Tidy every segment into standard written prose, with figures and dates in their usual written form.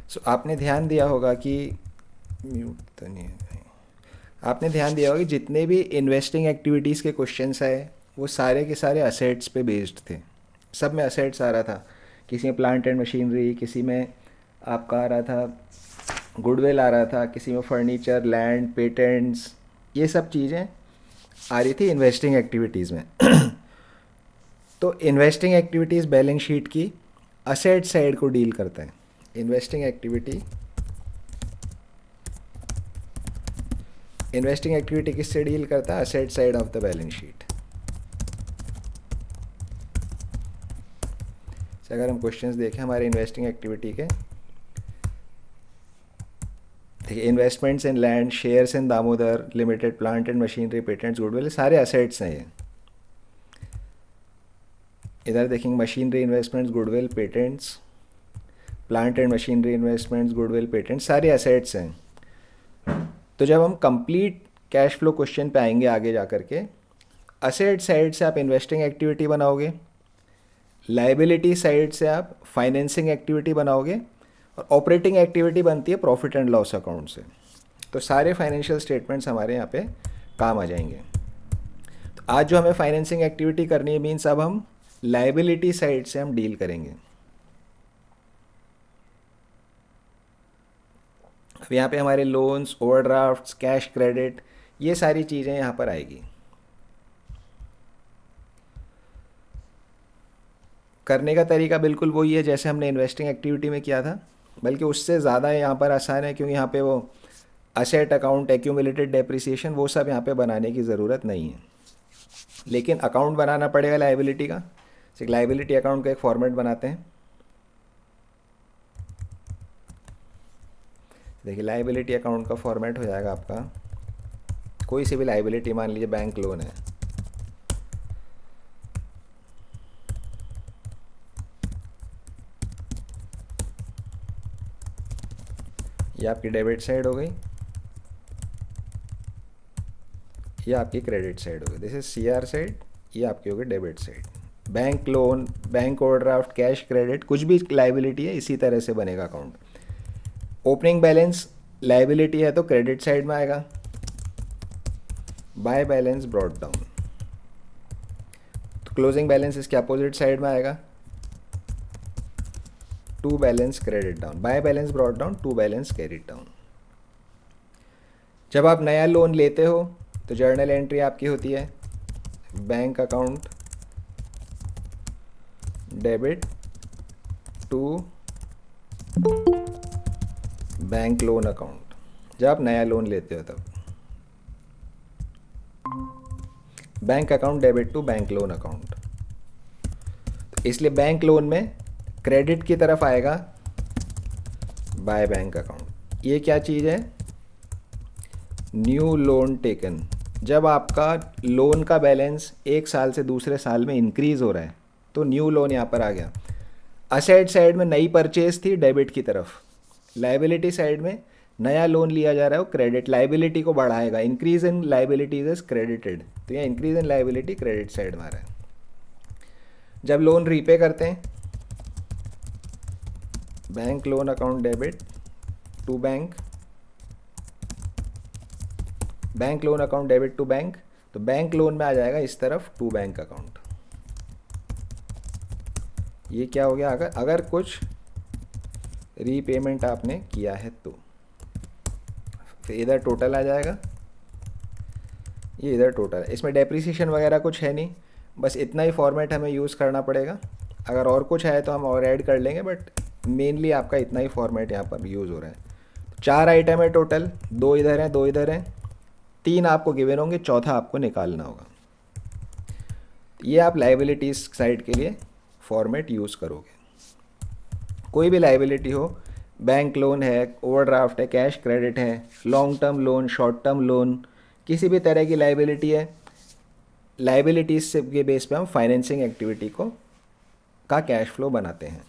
सो आपने ध्यान दिया होगा कि म्यूट तो नहीं है, आपने ध्यान दिया होगा कि जितने भी इन्वेस्टिंग एक्टिविटीज़ के क्वेश्चंस आए वो सारे के सारे असेट्स पे बेस्ड थे। सब में असेट्स आ रहा था, किसी में प्लांट एंड मशीनरी, किसी में आपका आ रहा था गुडविल आ रहा था, किसी में फर्नीचर, लैंड, पेटेंट्स, ये सब चीज़ें आ रही थी इन्वेस्टिंग एक्टिविटीज़ में। तो इन्वेस्टिंग एक्टिविटीज़ बैलेंस शीट की असेट साइड को डील करता है। इन्वेस्टिंग एक्टिविटी किससे डील करता है? Asset side of the balance sheet. अगर हम क्वेश्चंस देखें हमारे इन्वेस्टिंग एक्टिविटी के, देखिए investments in land, shares in Damodar limited, plant and machinery, patents, goodwill, सारे असेट्स हैं ये। इधर देखेंगे machinery investments, goodwill, patents, plant and machinery investments, goodwill, patents, सारे असेट्स हैं। तो जब हम कंप्लीट कैश फ्लो क्वेश्चन पे आएंगे आगे जा कर के, असेट साइड से आप इन्वेस्टिंग एक्टिविटी बनाओगे, लाइबिलिटी साइड से आप फाइनेंसिंग एक्टिविटी बनाओगे, और ऑपरेटिंग एक्टिविटी बनती है प्रॉफिट एंड लॉस अकाउंट से। तो सारे फाइनेंशियल स्टेटमेंट्स हमारे यहाँ पे काम आ जाएंगे। तो आज जो हमें फाइनेंसिंग एक्टिविटी करनी है, मीन्स अब हम लाइबिलिटी साइड से हम डील करेंगे। अब यहाँ पे हमारे लोन्स, ओवरड्राफ्ट्स, कैश क्रेडिट, ये सारी चीज़ें यहाँ पर आएगी। करने का तरीका बिल्कुल वही है जैसे हमने इन्वेस्टिंग एक्टिविटी में किया था, बल्कि उससे ज़्यादा यहाँ पर आसान है, क्योंकि यहाँ पे वो असेट अकाउंट, एक्यूमुलेटेड डेप्रिसिएशन, वो सब यहाँ पे बनाने की ज़रूरत नहीं है। लेकिन अकाउंट बनाना पड़ेगा लाइबिलिटी का। एक लाइबिलिटी अकाउंट का एक फॉर्मेट बनाते हैं। देखिए लाइबिलिटी अकाउंट का फॉर्मेट हो जाएगा आपका, कोई सी भी लाइबिलिटी, मान लीजिए बैंक लोन है, ये आपकी डेबिट साइड हो गई, ये आपकी क्रेडिट साइड हो गई। दिस इज सीआर साइड, ये आपकी हो गई debit side. Bank loan, bank overdraft, cash credit, कुछ भी लाइबिलिटी है इसी तरह से बनेगा अकाउंट। ओपनिंग बैलेंस लाइबिलिटी है तो क्रेडिट साइड में आएगा, बाय बैलेंस ब्रॉट डाउन। तो क्लोजिंग बैलेंस इसके अपोजिट साइड में आएगा, to balance credit down, by balance brought down, to balance carried down. जब आप नया लोन लेते हो तो जर्नल एंट्री आपकी होती है bank account debit to bank loan account, जब आप नया लोन लेते हो तब bank account debit to bank loan account. तो इसलिए बैंक लोन में क्रेडिट की तरफ आएगा बाय बैंक अकाउंट। ये क्या चीज़ है? New loan taken. जब आपका लोन का बैलेंस एक साल से दूसरे साल में इंक्रीज हो रहा है तो न्यू लोन यहाँ पर आ गया। असेट साइड में नई परचेज थी डेबिट की तरफ, लाइबिलिटी साइड में नया लोन लिया जा रहा है वो क्रेडिट, लाइबिलिटी को बढ़ाएगा। Increase in liabilities is credited, तो यहाँ increase in liability credit side में आ रहा है। जब लोन रीपे करते हैं bank loan account debit to bank, bank loan account debit to bank, तो बैंक लोन में आ जाएगा इस तरफ टू बैंक अकाउंट। ये क्या हो गया? अगर कुछ रीपेमेंट आपने किया है तो फिर इधर टोटल आ जाएगा, ये इधर टोटल है। इसमें डेप्रिसिएशन वगैरह कुछ है नहीं, बस इतना ही फॉर्मेट हमें यूज़ करना पड़ेगा। अगर और कुछ है तो हम और ऐड कर लेंगे, बट मेनली आपका इतना ही फॉर्मेट यहाँ पर यूज़ हो रहा है। तो 4 आइटम है टोटल, 2 इधर हैं, 2 इधर हैं, 3 आपको गिवन होंगे, चौथा आपको निकालना होगा। ये आप लाइबिलिटीज़ साइड के लिए फॉर्मेट यूज़ करोगे। कोई भी लाइबिलिटी हो, बैंक लोन है, ओवरड्राफ्ट है, कैश क्रेडिट है, long term loan, short term loan, किसी भी तरह की लाइबिलिटी है, लाइबिलिटीज से के बेस पे हम फाइनेंसिंग एक्टिविटी को का कैश फ्लो बनाते हैं।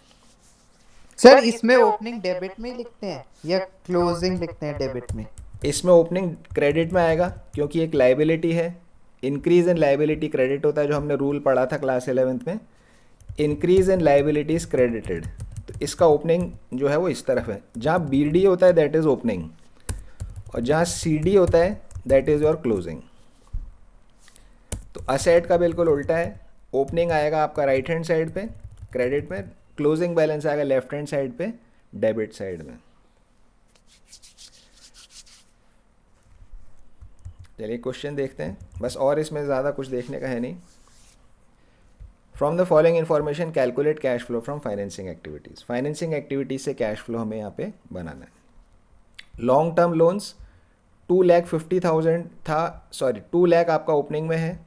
सर इसमें ओपनिंग डेबिट में लिखते हैं या क्लोजिंग लिखते हैं डेबिट में? इसमें ओपनिंग क्रेडिट में आएगा क्योंकि एक लाइबिलिटी है। इंक्रीज इन लाइबिलिटी क्रेडिट होता है, जो हमने रूल पढ़ा था क्लास 11th में। Increase in liability is credited, तो इसका ओपनिंग जो है वो इस तरफ है, जहाँ बी डी होता है दैट इज़ ओपनिंग, और जहाँ सी डी होता है दैट इज़ योर क्लोजिंग। तो असेट का बिल्कुल उल्टा है, ओपनिंग आएगा आपका राइट हैंड साइड पे क्रेडिट में, क्लोजिंग बैलेंस आएगा लेफ्ट हैंड साइड पे डेबिट साइड में। चलिए क्वेश्चन देखते हैं, बस और इसमें ज़्यादा कुछ देखने का है नहीं। From the following information calculate cash flow from financing activities. Financing activities से कैश फ्लो हमें यहाँ पे बनाना है। लॉन्ग टर्म लोन्स 2,50,000 था, सॉरी 2 लाख आपका ओपनिंग में है,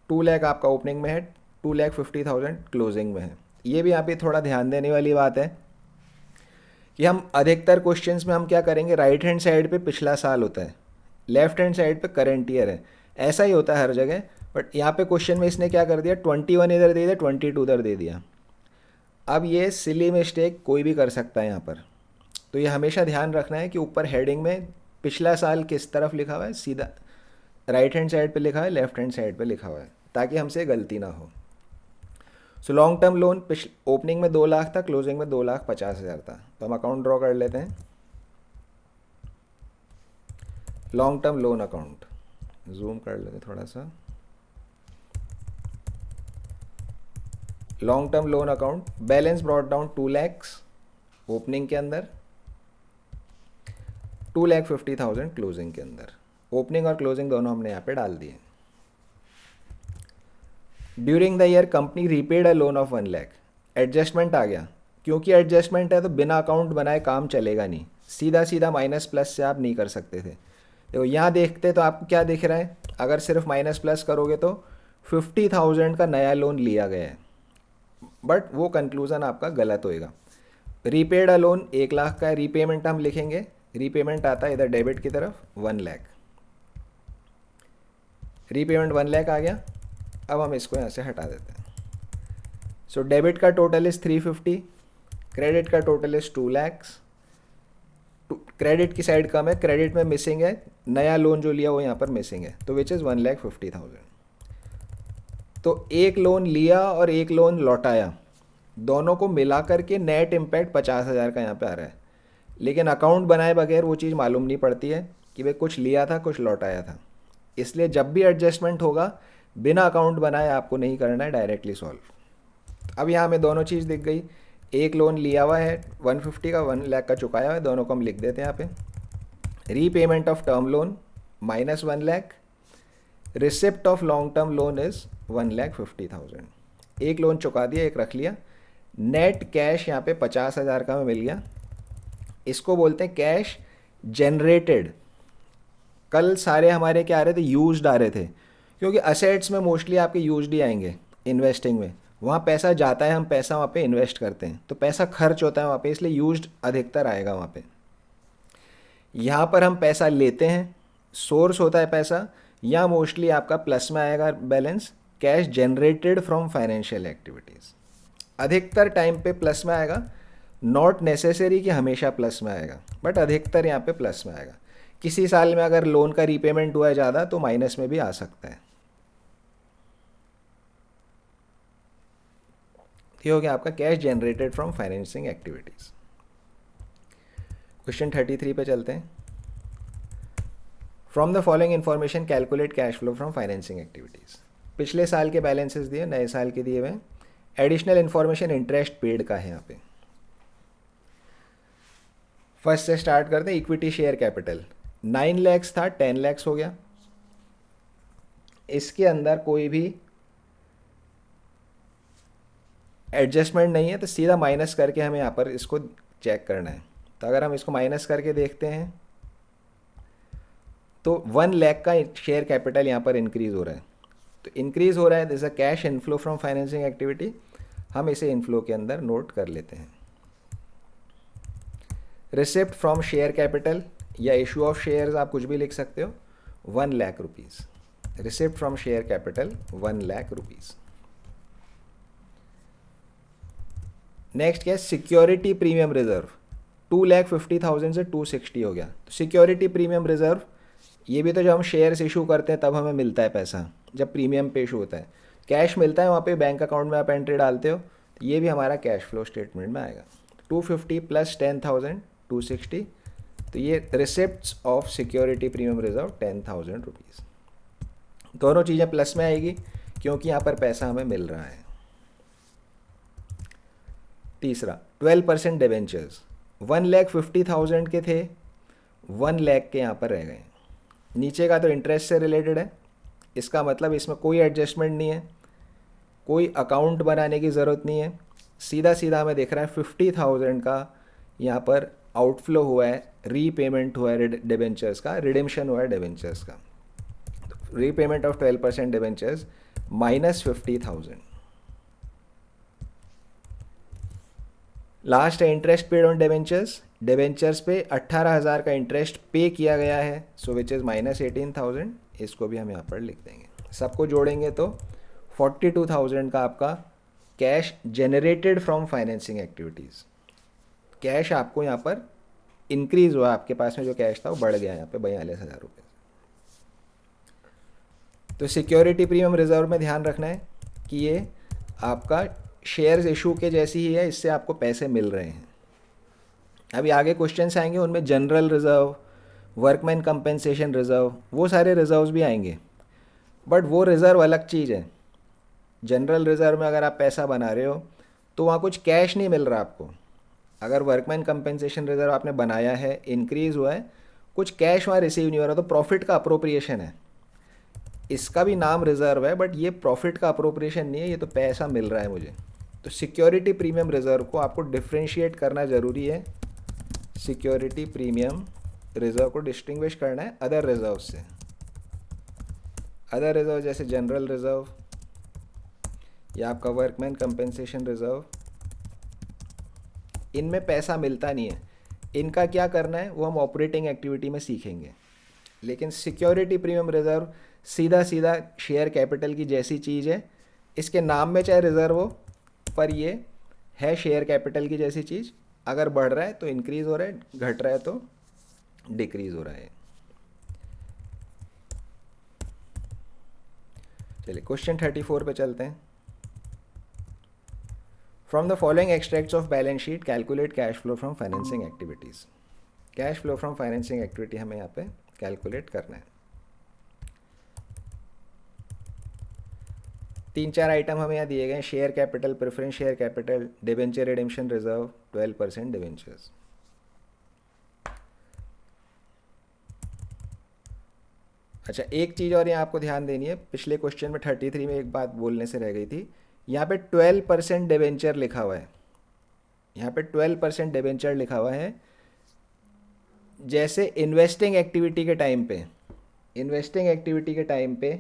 2 लाख आपका ओपनिंग में है, 2,50,000 क्लोजिंग में है। ये भी यहाँ पे थोड़ा ध्यान देने वाली बात है कि हम अधिकतर क्वेश्चंस में हम क्या करेंगे, राइट हैंड साइड पे पिछला साल होता है, लेफ्ट हैंड साइड पे करंट ईयर है, ऐसा ही होता है हर जगह। बट यहाँ पे क्वेश्चन में इसने क्या कर दिया, 21 इधर दे दिया, 22 उधर दे दिया। अब ये सिली मिस्टेक कोई भी कर सकता है यहाँ पर, तो ये हमेशा ध्यान रखना है कि ऊपर हेडिंग में पिछला साल किस तरफ लिखा हुआ है, सीधा राइट हैंड साइड पे लिखा हुआ है, लेफ्ट हैंड साइड पे लिखा हुआ है, ताकि हमसे गलती ना हो। So long term loan opening में 2 लाख था, क्लोजिंग में 2,50,000 था। तो हम अकाउंट ड्रॉ कर लेते हैं, long term loan account, zoom कर लेते थोड़ा सा। Long term loan account, balance brought down 2 lakh opening के अंदर, 2,50,000 क्लोजिंग के अंदर। ओपनिंग और क्लोजिंग दोनों हमने यहाँ पे डाल दिए। During the year company repaid a loan of 1 lakh. Adjustment आ गया, क्योंकि एडजस्टमेंट है तो बिना अकाउंट बनाए काम चलेगा नहीं, सीधा सीधा माइनस प्लस से आप नहीं कर सकते थे। देखो यहाँ देखते तो आपको क्या दिख रहा है, अगर सिर्फ माइनस प्लस करोगे तो 50,000 का नया लोन लिया गया है, बट वो कंक्लूज़न आपका गलत होएगा। रीपेड अ लोन 1 लाख का है, रीपेमेंट हम लिखेंगे, रीपेमेंट आता है इधर डेबिट की तरफ 1 लाख, रीपेमेंट 1 लाख आ गया। अब हम इसको यहाँ से हटा देते हैं। सो डेबिट का टोटल इज़ 350, क्रेडिट का टोटल इज़ 2 लाख। क्रेडिट की साइड कम है, क्रेडिट में मिसिंग है, नया लोन जो लिया वो यहाँ पर मिसिंग है, तो विच इज़ 1,50,000। तो एक लोन लिया और एक लोन लौटाया, दोनों को मिला करके नेट इम्पैक्ट 50,000 का यहाँ पे आ रहा है। लेकिन अकाउंट बनाए बगैर वो चीज़ मालूम नहीं पड़ती है कि भाई कुछ लिया था कुछ लौटाया था, इसलिए जब भी एडजस्टमेंट होगा बिना अकाउंट बनाए आपको नहीं करना है, डायरेक्टली सॉल्व। अब यहाँ में दोनों चीज़ दिख गई, एक लोन लिया हुआ है 150 का, 1 लाख का चुकाया हुआ है, दोनों को हम लिख देते हैं यहाँ पे। Repayment of term loan -1 lakh, receipt of long term loan is 1,50,000। एक लोन चुका दिया, एक रख लिया। नेट कैश यहाँ पे 50,000 का में मिल गया, इसको बोलते हैं कैश जनरेटेड। कल सारे हमारे क्या आ रहे थे, यूज्ड आ रहे थे, क्योंकि असेट्स में मोस्टली आपके यूज्ड ही आएंगे। इन्वेस्टिंग में वहाँ पैसा जाता है, हम पैसा वहाँ पे इन्वेस्ट करते हैं, तो पैसा खर्च होता है वहाँ पे, इसलिए यूज्ड अधिकतर आएगा वहाँ पे। यहाँ पर हम पैसा लेते हैं, सोर्स होता है पैसा, या मोस्टली आपका प्लस में आएगा balance, cash generated from financial activities. अधिकतर टाइम पे प्लस में आएगा, नॉट नेसेसरी कि हमेशा प्लस में आएगा, बट अधिकतर यहाँ पे प्लस में आएगा। किसी साल में अगर लोन का रीपेमेंट हुआ है ज़्यादा तो माइनस में भी आ सकता है। ये हो गया आपका cash generated from financing activities. Question 33 पे चलते हैं। From the following information calculate cash flow from financing activities. पिछले साल के बैलेंसेस दिए, नए साल के दिए हुए। एडिशनल इन्फॉर्मेशन इंटरेस्ट पेड का है यहाँ पे। फर्स्ट से स्टार्ट करते हैं। इक्विटी शेयर कैपिटल 9 लाख था, 10 लाख हो गया। इसके अंदर कोई भी एडजस्टमेंट नहीं है, तो सीधा माइनस करके हमें यहाँ पर इसको चेक करना है। तो अगर हम इसको माइनस करके देखते हैं तो 1 लाख का शेयर कैपिटल यहाँ पर इंक्रीज़ हो रहा है। तो इंक्रीज़ हो रहा है, this a cash inflow from financing activity. हम इसे इनफ्लो के अंदर नोट कर लेते हैं। रिसिप्ट फ्रॉम शेयर कैपिटल या इशू ऑफ शेयर्स आप कुछ भी लिख सकते हो, 1 lakh rupees. Receipt from share capital 1 lakh rupees. Next क्या है, सिक्योरिटी प्रीमियम रिजर्व 2,50,000 से 260 हो गया। तो सिक्योरिटी प्रीमियम रिजर्व ये भी तो जब हम शेयर्स इशू करते हैं तब हमें मिलता है पैसा, जब प्रीमियम पे इशू होता है। कैश मिलता है वहाँ पे बैंक अकाउंट में आप एंट्री डालते हो, तो ये भी हमारा कैश फ्लो स्टेटमेंट में आएगा। 250 प्लस 10,000 260, तो ये receipts of security premium reserve 10,000 rupees. दोनों चीज़ें प्लस में आएगी क्योंकि यहाँ पर पैसा हमें मिल रहा है। तीसरा 12% डिवेंचर्स, 1,50,000 के थे, 1 लाख के यहाँ पर रह गए। नीचे का तो इंटरेस्ट से रिलेटेड है, इसका मतलब इसमें कोई एडजस्टमेंट नहीं है, कोई अकाउंट बनाने की ज़रूरत नहीं है, सीधा सीधा हमें दिख रहा है 50,000 का यहाँ पर आउटफ्लो हुआ है, रीपेमेंट हुआ है डिबेंचर्स का, रिडेम्पशन हुआ है डिबेंचर्स का। Repayment of 12% debentures minus 50,000। Last है interest paid on debentures, debentures पे 18,000 का इंटरेस्ट पे किया गया है, सो विच इज़ माइनस 18,000, इसको भी हम यहाँ पर लिख देंगे। सबको जोड़ेंगे तो 42,000 का आपका cash generated from financing activities. Cash आपको यहाँ पर इंक्रीज हुआ, आपके पास में जो कैश था वो बढ़ गया यहाँ पे 42,000 रुपये। तो सिक्योरिटी प्रीमियम रिजर्व में ध्यान रखना है कि ये आपका शेयर्स इशू के जैसी ही है, इससे आपको पैसे मिल रहे हैं। अभी आगे क्वेश्चंस आएंगे, उनमें general reserve, workman compensation reserve, वो सारे रिजर्व्स भी आएंगे, बट वो रिज़र्व अलग चीज़ है। जनरल रिज़र्व में अगर आप पैसा बना रहे हो तो वहाँ कुछ कैश नहीं मिल रहा आपको। अगर वर्कमैन कंपेंसेशन रिजर्व आपने बनाया है, इंक्रीज़ हुआ है, कुछ कैश वहाँ रिसीव नहीं हो रहा, तो प्रॉफिट का अप्रोप्रिएशन है। इसका भी नाम रिज़र्व है, बट ये प्रॉफिट का अप्रोप्रिएशन नहीं है, ये तो पैसा मिल रहा है मुझे। तो सिक्योरिटी प्रीमियम रिजर्व को आपको डिफ्रेंशिएट करना ज़रूरी है, सिक्योरिटी प्रीमियम रिजर्व को डिस्टिंग्विश करना है अदर रिजर्व से। अदर रिजर्व जैसे जनरल रिजर्व या आपका वर्कमैन कंपेंसेशन रिजर्व, इनमें पैसा मिलता नहीं है, इनका क्या करना है वो हम ऑपरेटिंग एक्टिविटी में सीखेंगे। लेकिन सिक्योरिटी प्रीमियम रिजर्व सीधा सीधा शेयर कैपिटल की जैसी चीज़ है, इसके नाम में चाहे रिजर्व हो, पर ये है शेयर कैपिटल की जैसी चीज़। अगर बढ़ रहा है तो इंक्रीज़ हो रहा है, घट रहा है तो डिक्रीज़ हो रहा है। चलिए क्वेश्चन 34 पे चलते हैं। From the following extracts of balance sheet calculate cash flow from financing activities. Cash flow from financing activity हमें यहाँ पे कैलकुलेट करना है। 3-4 आइटम हमें यहाँ दिए गए हैं, share capital, preference share capital, debenture redemption reserve, 12% debentures. अच्छा, एक चीज़ और यहाँ आपको ध्यान देनी है, पिछले क्वेश्चन में 33 में एक बात बोलने से रह गई थी। यहाँ पे 12% डिबेंचर लिखा हुआ है, यहाँ पे 12% डिबेंचर लिखा हुआ है। जैसे इन्वेस्टिंग एक्टिविटी के टाइम पे, इन्वेस्टिंग एक्टिविटी के टाइम पे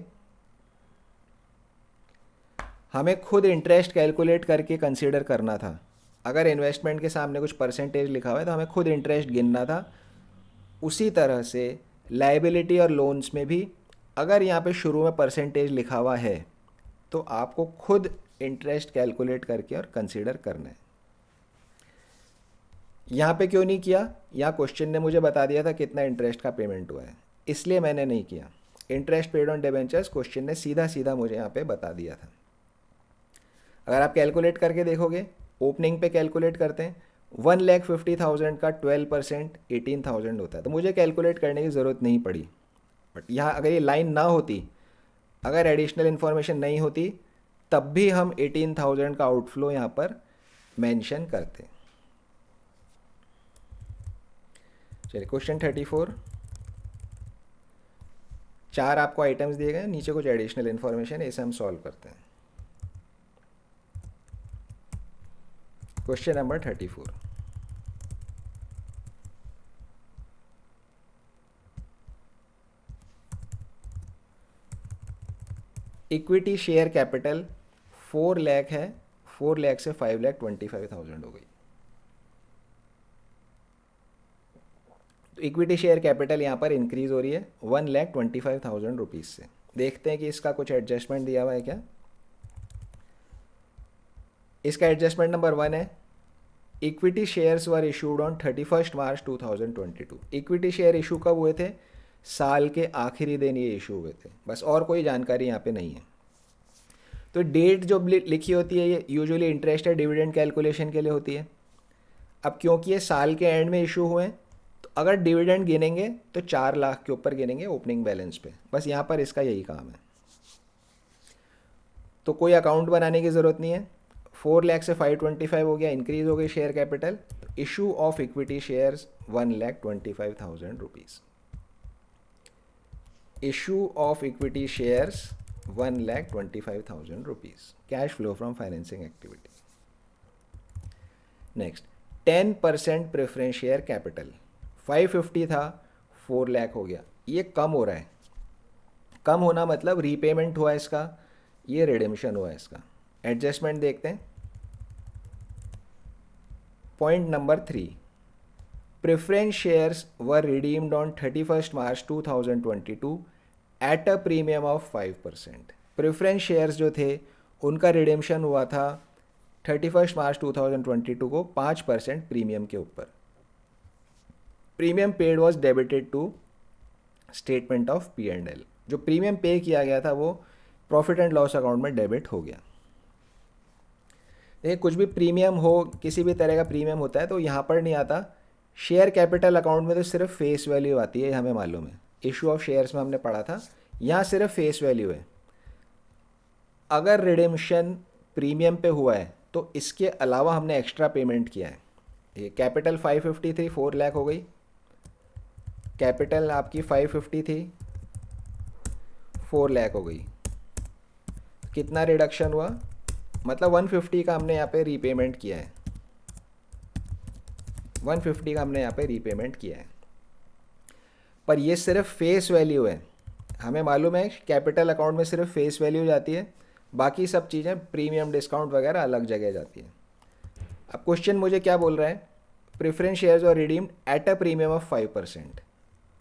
हमें खुद इंटरेस्ट कैलकुलेट करके कंसीडर करना था। अगर इन्वेस्टमेंट के सामने कुछ परसेंटेज लिखा हुआ है तो हमें खुद इंटरेस्ट गिनना था। उसी तरह से लायबिलिटी और लोन्स में भी अगर यहाँ पे शुरू में परसेंटेज लिखा हुआ है तो आपको खुद इंटरेस्ट कैलकुलेट करके और कंसीडर करना है। यहाँ पे क्यों नहीं किया? यहाँ क्वेश्चन ने मुझे बता दिया था कितना इंटरेस्ट का पेमेंट हुआ है, इसलिए मैंने नहीं किया। Interest paid on debentures question ने सीधा सीधा मुझे यहाँ पे बता दिया था। अगर आप कैलकुलेट करके देखोगे, ओपनिंग पे कैलकुलेट करते हैं, 1,50,000 का 12% 18,000 होता है, तो मुझे कैलकुलेट करने की ज़रूरत नहीं पड़ी। बट यहाँ अगर ये लाइन ना होती, अगर एडिशनल इन्फॉर्मेशन नहीं होती, तब भी हम 18,000 का आउटफ्लो यहाँ पर मेंशन करते। चलिए क्वेश्चन 34, 4 आपको आइटम्स दिए गए, नीचे कुछ एडिशनल इन्फॉर्मेशन है, इसे हम सॉल्व करते हैं। Question number 34, equity share capital 4 lakh है, 4 लाख से 5,25,000 हो गई। तो इक्विटी शेयर कैपिटल यहाँ पर इंक्रीज हो रही है 1,25,000 रुपीज़ से। देखते हैं कि इसका कुछ एडजस्टमेंट दिया हुआ है क्या। इसका एडजस्टमेंट नंबर 1 है, equity shares were issued on 31 March 2022। Equity share issue कब हुए थे? साल के आखिरी दिन ये इशू हुए थे, बस और कोई जानकारी यहाँ पे नहीं है। तो डेट जो लिखी होती है ये यूजुअली इंटरेस्ट या डिविडेंड कैलकुलेशन के लिए होती है। अब क्योंकि ये साल के एंड में इशू हुए हैं तो अगर डिविडेंड गिनेंगे तो 4 लाख के ऊपर गिनेंगे ओपनिंग बैलेंस पे, बस यहाँ पर इसका यही काम है। तो कोई अकाउंट बनाने की ज़रूरत नहीं है। 4 लाख से 525 हो गया, इंक्रीज हो गई share capital. Issue of equity shares 1,25,000 rupees. Issue of equity shares 1,25,000 rupees. Cash flow from financing activity. Next 10% preference share capital. 550 था, 4 लाख हो गया। ये कम हो रहा है। कम होना मतलब रीपेमेंट हुआ इसका, ये रिडेम्पशन हुआ इसका। एडजस्टमेंट देखते हैं। Point number 3, preference shares were redeemed on 31 March 2022 at a premium of 5%। Preference shares जो थे उनका रिडेम्पशन हुआ था 31 मार्च 2022 को 5% प्रीमियम के ऊपर। Premium paid was debited to statement of P&L। जो प्रीमियम पे किया गया था वो प्रॉफिट एंड लॉस अकाउंट में डेबिट हो गया। देखिए कुछ भी प्रीमियम हो, किसी भी तरह का प्रीमियम होता है तो यहाँ पर नहीं आता। शेयर कैपिटल अकाउंट में तो सिर्फ फेस वैल्यू आती है, हमें मालूम है। इशू ऑफ शेयर्स में हमने पढ़ा था, यहाँ सिर्फ फेस वैल्यू है। अगर रिडेम्पशन प्रीमियम पे हुआ है तो इसके अलावा हमने एक्स्ट्रा पेमेंट किया है। ये कैपिटल 550 थी, 4 लाख हो गई। कैपिटल आपकी 550 थी, 4 लाख हो गई। कितना रिडक्शन हुआ, मतलब 150 का हमने यहाँ पे रीपेमेंट किया है। 150 का हमने यहाँ पे रीपेमेंट किया है, पर ये सिर्फ फेस वैल्यू है। हमें मालूम है कैपिटल अकाउंट में सिर्फ फेस वैल्यू जाती है, बाकी सब चीज़ें प्रीमियम डिस्काउंट वगैरह अलग जगह जाती है। अब क्वेश्चन मुझे क्या बोल रहा है, प्रेफरेंस शेयर्स और redeemed at a premium of 5%,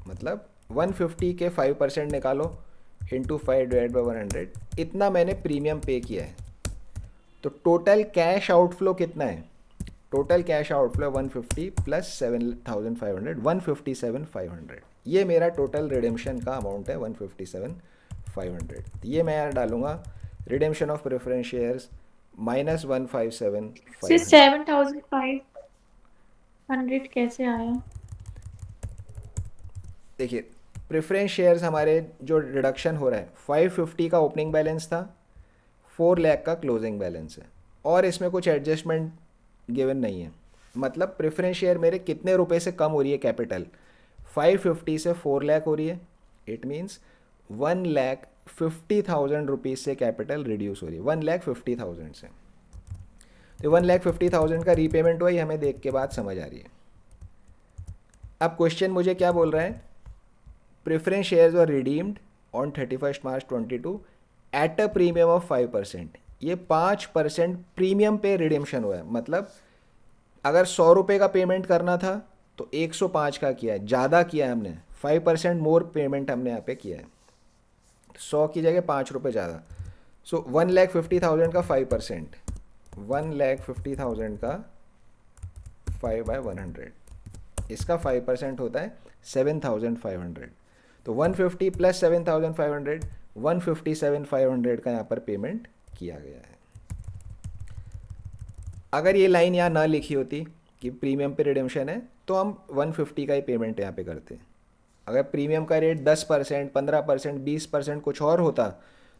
मतलब 150 के 5% निकालो इंटू 5 डिवाइड बाई 100, इतना मैंने प्रीमियम पे किया है। तो टोटल कैश आउटफ्लो कितना है, टोटल कैश आउटफ्लो 150 प्लस 7,500, 157,500। ये मेरा टोटल रिडेम्पशन का अमाउंट है 157,500। ये मैं यार डालूंगा redemption of preference shares minus 157,500। 7,500 कैसे आया? देखिए प्रेफरेंस शेयर्स हमारे जो रिडक्शन हो रहा है, 550 का ओपनिंग बैलेंस था, 4 लाख का क्लोजिंग बैलेंस है, और इसमें कुछ एडजस्टमेंट गिवन नहीं है। मतलब प्रेफरेंस शेयर मेरे कितने रुपए से कम हो रही है कैपिटल, 550 से 4 लाख हो रही है। इट मीन्स 1,50,000 रुपीज़ से कैपिटल रिड्यूस हो रही है, 1,50,000 से। तो 1,50,000 का रीपेमेंट हुआ, ये हमें देख के बात समझ आ रही है। अब क्वेश्चन मुझे क्या बोल रहा है, preference shares were redeemed on 31 March 22 at a premium of 5%। ये 5% प्रीमियम पे रिडेम्पशन हुआ है। मतलब अगर 100 रुपये का पेमेंट करना था तो 105 का किया है, ज़्यादा किया है हमने, 5% मोर पेमेंट हमने यहाँ पे किया है। 100 की जगह 5 रुपये ज़्यादा। सो 1,50,000 का 5%, 1,50,000 का 5/100, इसका 5% होता है 7,500। तो 150 प्लस 7,500, 157,500 का यहाँ पर पेमेंट किया गया है। अगर ये लाइन यहाँ ना लिखी होती कि प्रीमियम पे रिडेम्पशन है तो हम 150 का ही पेमेंट यहाँ पे करते। अगर प्रीमियम का रेट 10%, 15%, 20% कुछ और होता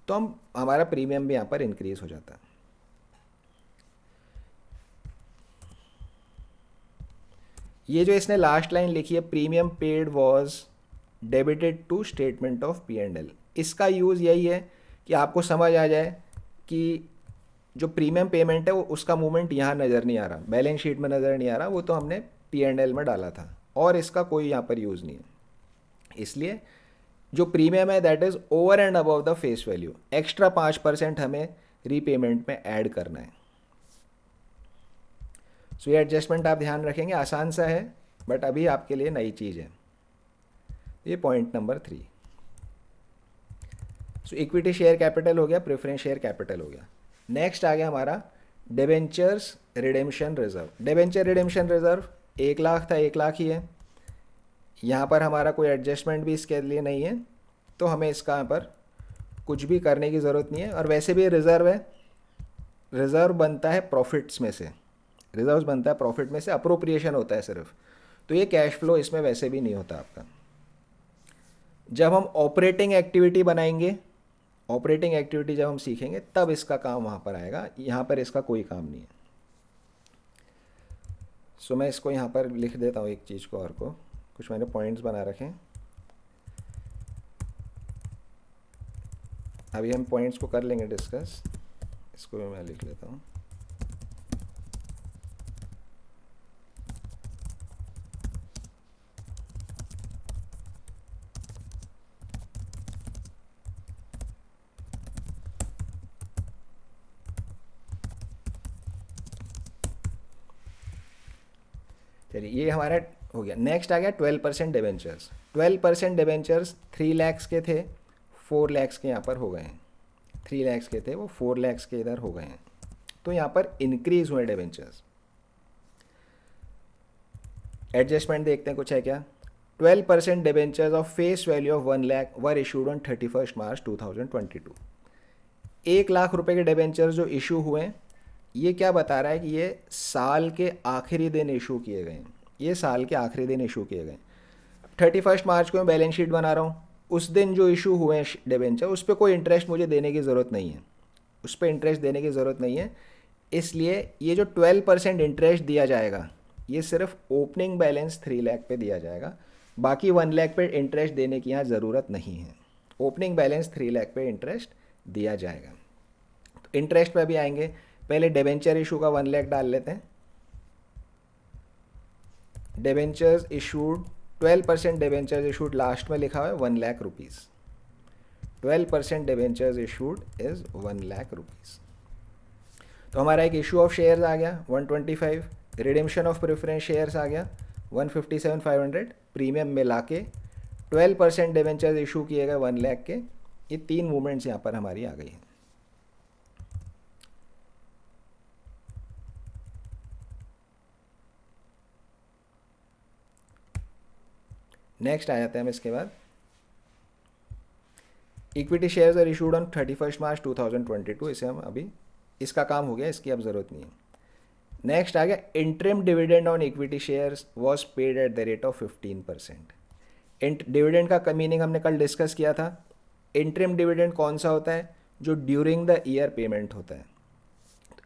तो हमारा प्रीमियम भी यहाँ पर इंक्रीज हो जाता। ये जो इसने लास्ट लाइन लिखी है, premium paid was debited to statement of P&L, इसका यूज़ यही है कि आपको समझ आ जाए कि जो प्रीमियम पेमेंट है वो उसका मूवमेंट यहाँ नज़र नहीं आ रहा, बैलेंस शीट में नज़र नहीं आ रहा, वो तो हमने P&L में डाला था और इसका कोई यहाँ पर यूज़ नहीं है। इसलिए जो प्रीमियम है that is over and above the face value, extra 5% हमें रीपेमेंट में ऐड करना है। सो ये एडजस्टमेंट आप ध्यान रखेंगे, आसान सा है बट अभी आपके लिए नई चीज़ है। ये पॉइंट नंबर 3। सो इक्विटी शेयर कैपिटल हो गया, प्रेफरेंस शेयर कैपिटल हो गया। नेक्स्ट आ गया हमारा debentures redemption reserve. Debenture redemption reserve 1 lakh था, 1 लाख ही है। यहाँ पर हमारा कोई एडजस्टमेंट भी इसके लिए नहीं है, तो हमें इसका यहाँ पर कुछ भी करने की ज़रूरत नहीं है। और वैसे भी रिज़र्व है, रिज़र्व बनता है प्रॉफिट्स में से, रिज़र्व बनता है प्रॉफिट में से, अप्रोप्रिएशन होता है सिर्फ। तो ये कैश फ्लो इसमें वैसे भी नहीं होता आपका। जब हम ऑपरेटिंग एक्टिविटी बनाएंगे, ऑपरेटिंग एक्टिविटी जब हम सीखेंगे तब इसका काम वहाँ पर आएगा, यहाँ पर इसका कोई काम नहीं है। सो मैं इसको यहाँ पर लिख देता हूँ एक चीज़ को और को, कुछ मैंने पॉइंट्स बना रखे हैं। अभी हम पॉइंट्स को कर लेंगे डिस्कस, इसको भी मैं लिख लेता हूँ। चलिए ये हमारा हो गया। नेक्स्ट आ गया 12% डिवेंचर्स। 12% डिवेंचर्स 3 लाख के थे, 4 लाख के यहाँ पर हो गए हैं। 3 लाख के थे वो 4 लाख के इधर हो गए हैं, तो यहाँ पर इंक्रीज हुए डिवेंचर्स। एडजस्टमेंट देखते हैं कुछ है क्या। 12% debentures of face value of 1 lakh were issued on 31 March 2022। 1 lakh रुपए के डिवेंचर्स जो इशू हुए हैं, ये क्या बता रहा है कि ये साल के आखिरी दिन इशू किए गए हैं, ये साल के आखिरी दिन इशू किए गए। 31 मार्च को मैं बैलेंस शीट बना रहा हूँ, उस दिन जो इशू हुए हैं डिबेंचर, उस पर कोई इंटरेस्ट मुझे देने की ज़रूरत नहीं है, उस पर इंटरेस्ट देने की ज़रूरत नहीं है। इसलिए ये जो 12% इंटरेस्ट दिया जाएगा, ये सिर्फ ओपनिंग बैलेंस 3 लाख पे दिया जाएगा, बाकी 1 लाख पे इंटरेस्ट देने की यहाँ ज़रूरत नहीं है। ओपनिंग बैलेंस 3 लाख पे इंटरेस्ट दिया जाएगा। तो इंटरेस्ट पे भी आएंगे, पहले डिबेंचर इशू का 1 लाख डाल लेते हैं। Debentures issued 12% debentures issued, last में लिखा हुआ है 1 lakh rupees. 12% debentures issued is 1 lakh rupees. तो हमारा एक इशू ऑफ शेयर्स आ गया 125, रिडेम्पशन ऑफ प्रेफरेंस शेयर्स आ गया 157,500, प्रीमियम मिला के 12% डिबेंचर्स इशू किए गए 1 लाख के। ये 3 मूवमेंट्स यहाँ पर हमारी आ गई हैं। नेक्स्ट आ जाते हैं हम इसके बाद। Equity shares are issued on 31 March 2022, इसे हम अभी, इसका काम हो गया, इसकी अब ज़रूरत नहीं है। नेक्स्ट आ गया interim dividend on equity shares was paid at the rate of 15%। Dividend का मीनिंग हमने कल डिस्कस किया था। इंटरिम डिविडेंड कौन सा होता है, जो ड्यूरिंग द ईयर पेमेंट होता है।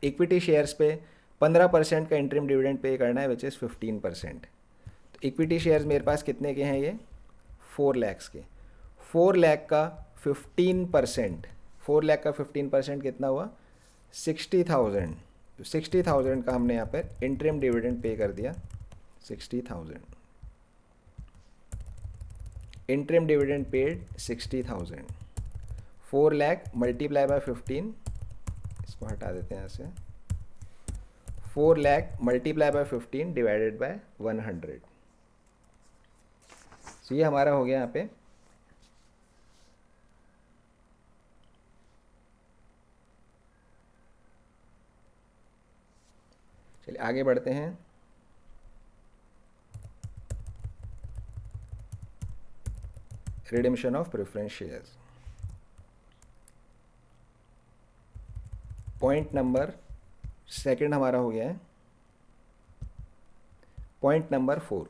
इक्विटी शेयर्स पे 15% का इंटरिम डिविडेंड पे करना है, विच इज़ 15%। तो इक्विटी शेयर्स मेरे पास कितने के हैं, ये 4 लाख के। 4 लाख का 15%, 4 लाख का 15% कितना हुआ, 60,000। 60,000 का हमने यहाँ पर इंटरिम डिविडेंड पे कर दिया, 60,000। Interim dividend paid 60,000। 4 lakh multiply by 15, इसको हटा देते हैं यहाँ से। 4 lakh multiply by 15 divided by 100। तो ये हमारा हो गया यहाँ पे। चलिए आगे बढ़ते हैं। Redemption of preference shares, point number second हमारा हो गया है। Point number 4,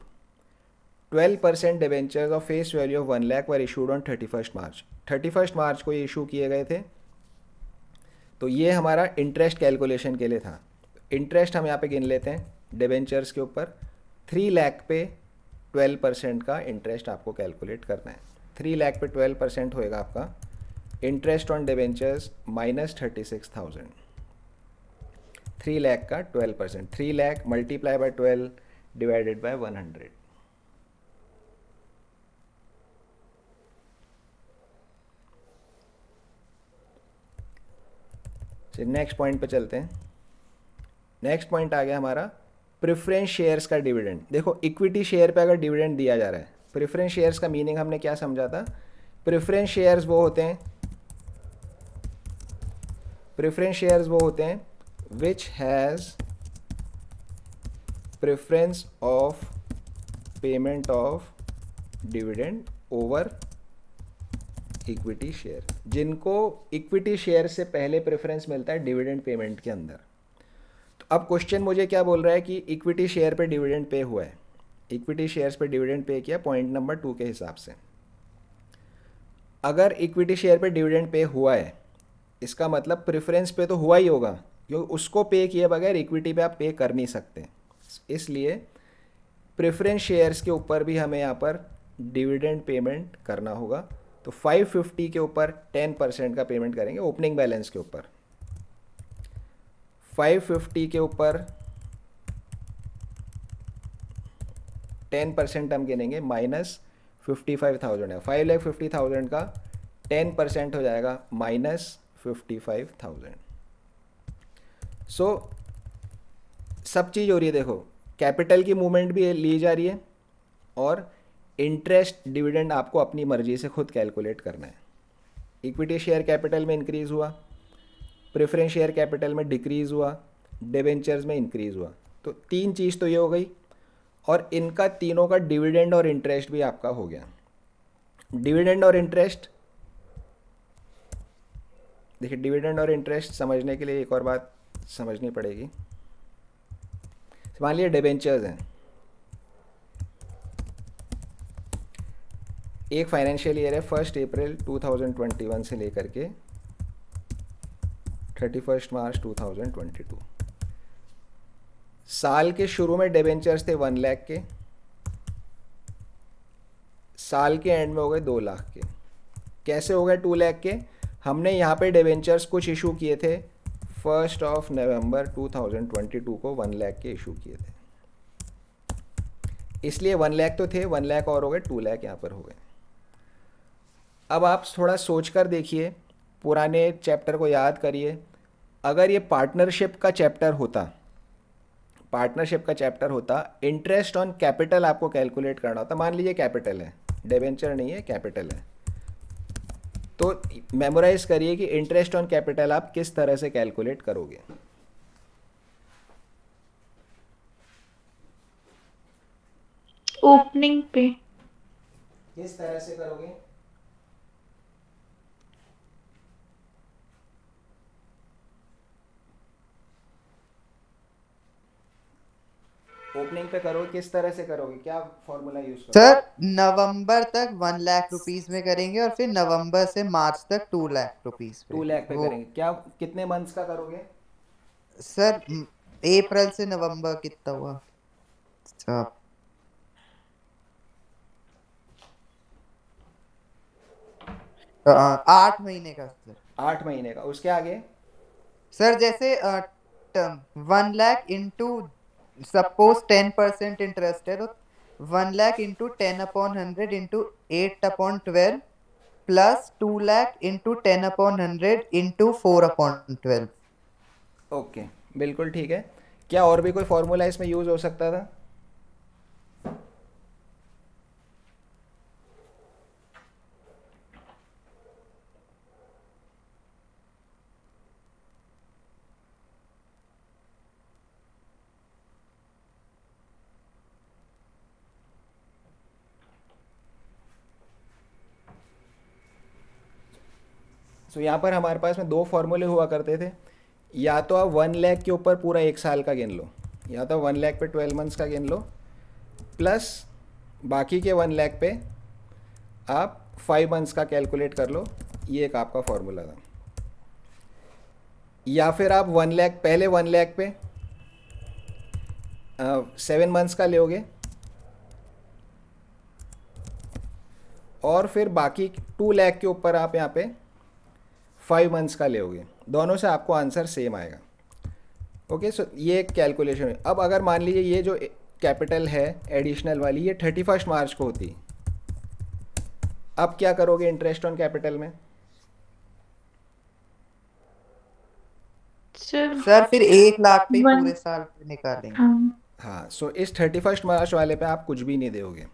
12% debentures of face value of 1 lakh were issued on 31 मार्च। 31 मार्च को ये इशू किए गए थे। तो ये हमारा इंटरेस्ट कैलकुलेशन के लिए था। इंटरेस्ट हम यहाँ पे गिन लेते हैं डिवेंचर्स के ऊपर। 3 लाख पे 12% का इंटरेस्ट आपको कैलकुलेट करना है। 3 लाख पे 12% होएगा आपका interest on debentures minus 36,000। 3 lakh का 12%, 3 lakh multiply by 12 divided by 100। Next point पे चलते हैं। नेक्स्ट पॉइंट आ गया हमारा प्रेफरेंस शेयर्स का डिविडेंड। देखो इक्विटी शेयर पे अगर डिविडेंड दिया जा रहा है, प्रेफरेंस शेयर्स का मीनिंग हमने क्या समझा था, प्रेफरेंस शेयर्स वो होते हैं, प्रेफरेंस शेयर्स वो होते हैं which has preference of payment of dividend over equity share. जिनको इक्विटी शेयर से पहले प्रेफरेंस मिलता है डिविडेंड पेमेंट के अंदर। तो अब क्वेश्चन मुझे क्या बोल रहा है कि इक्विटी शेयर पे डिविडेंड पे हुआ है, इक्विटी शेयर्स पे डिविडेंड पे किया पॉइंट नंबर 2 के हिसाब से। अगर इक्विटी शेयर पे डिविडेंड पे हुआ है इसका मतलब प्रेफरेंस पे तो हुआ ही होगा, क्योंकि उसको पे किए बगैर इक्विटी पे आप पे कर नहीं सकते। इसलिए प्रेफरेंस शेयर्स के ऊपर भी हमें यहाँ पर डिविडेंड पेमेंट करना होगा। तो 550 के ऊपर 10% का पेमेंट करेंगे ओपनिंग बैलेंस के ऊपर। 550 के ऊपर 10% हम गिनेंगे माइनस 55,000 है। 5,50,000 का 10% हो जाएगा माइनस 55,000। सो सब चीज़ हो रही है, देखो कैपिटल की मूवमेंट भी ली जा रही है और इंटरेस्ट डिविडेंड आपको अपनी मर्जी से खुद कैलकुलेट करना है। इक्विटी शेयर कैपिटल में इंक्रीज़ हुआ, प्रेफरेंस शेयर कैपिटल में डिक्रीज़ हुआ, डिबेंचर्स में इंक्रीज़ हुआ। तो तीन चीज़ तो ये हो गई और इनका तीनों का डिविडेंड और इंटरेस्ट भी आपका हो गया। डिविडेंड और इंटरेस्ट, देखिए डिविडेंड और इंटरेस्ट समझने के लिए एक और बात समझनी पड़ेगी। मान लीजिए डिबेंचर्स हैं, एक फाइनेंशियल ईयर है 1 अप्रैल 2021 से लेकर के 31 मार्च 2022। साल के शुरू में डिबेंचर्स थे 1 लाख के, साल के एंड में हो गए 2 लाख के। कैसे हो गए 2 लाख के? हमने यहाँ पे डिबेंचर्स कुछ इशू किए थे 1 नवंबर 2022 को 1 लाख के इशू किए थे, इसलिए 1 लाख तो थे, 1 लाख और हो गए 2 लाख यहाँ पर हो गए। अब आप थोड़ा सोच कर देखिए, पुराने चैप्टर को याद करिए। अगर ये पार्टनरशिप का चैप्टर होता, इंटरेस्ट ऑन कैपिटल आपको कैलकुलेट करना होता। मान लीजिए कैपिटल है, डिबेंचर नहीं है, कैपिटल है, तो मेमोराइज करिए कि इंटरेस्ट ऑन कैपिटल आप किस तरह से कैलकुलेट करोगे। ओपनिंग पे। किस तरह से करोगे? ओपनिंग पे करोगे, किस तरह से करोगे, क्या फॉर्मूला यूज करोगे? सर नवंबर तक 1 लाख रुपीस में करेंगे और फिर नवंबर से मार्च तक 2 लाख रुपीस पे। 2 लाख पे वो करेंगे, क्या कितने मंथ्स का करोगे? सर अप्रैल से नवंबर कितना हुआ? 8 महीने का सर। 8 महीने का। उसके आगे सर जैसे 1 लाख इंटू सपोज 10% इंटरेस्ट है तो 1 lakh into 10/100 into 8/12 plus 2 lakh into 10/100 into 4/12। Okay, बिल्कुल ठीक है। क्या और भी कोई फॉर्मूला इसमें यूज हो सकता था? तो यहाँ पर हमारे पास में 2 फॉर्मूले हुआ करते थे। या तो आप 1 लाख के ऊपर पूरा 1 साल का गिन लो, या तो 1 लाख पे 12 मंथ्स का गिन लो, प्लस बाकी के 1 लाख पे आप 5 मंथ्स का कैलकुलेट कर लो। ये एक आपका फॉर्मूला था। या फिर आप 1 लाख, पहले 1 लाख पे 7 मंथ्स का लोगे और फिर बाकी 2 लाख के ऊपर आप यहाँ पे 5 मंथ्स का लोगे। दोनों से आपको आंसर सेम आएगा। ओके, सो ये एक कैलकुलेशन है। अब अगर मान लीजिए ये जो कैपिटल है एडिशनल वाली, ये 31 मार्च को होती, अब क्या करोगे इंटरेस्ट ऑन कैपिटल में? सर फिर 1 लाख पे पूरे साल पे निकालेंगे। हाँ, सो इस 31 मार्च वाले पे आप कुछ भी नहीं दोगे।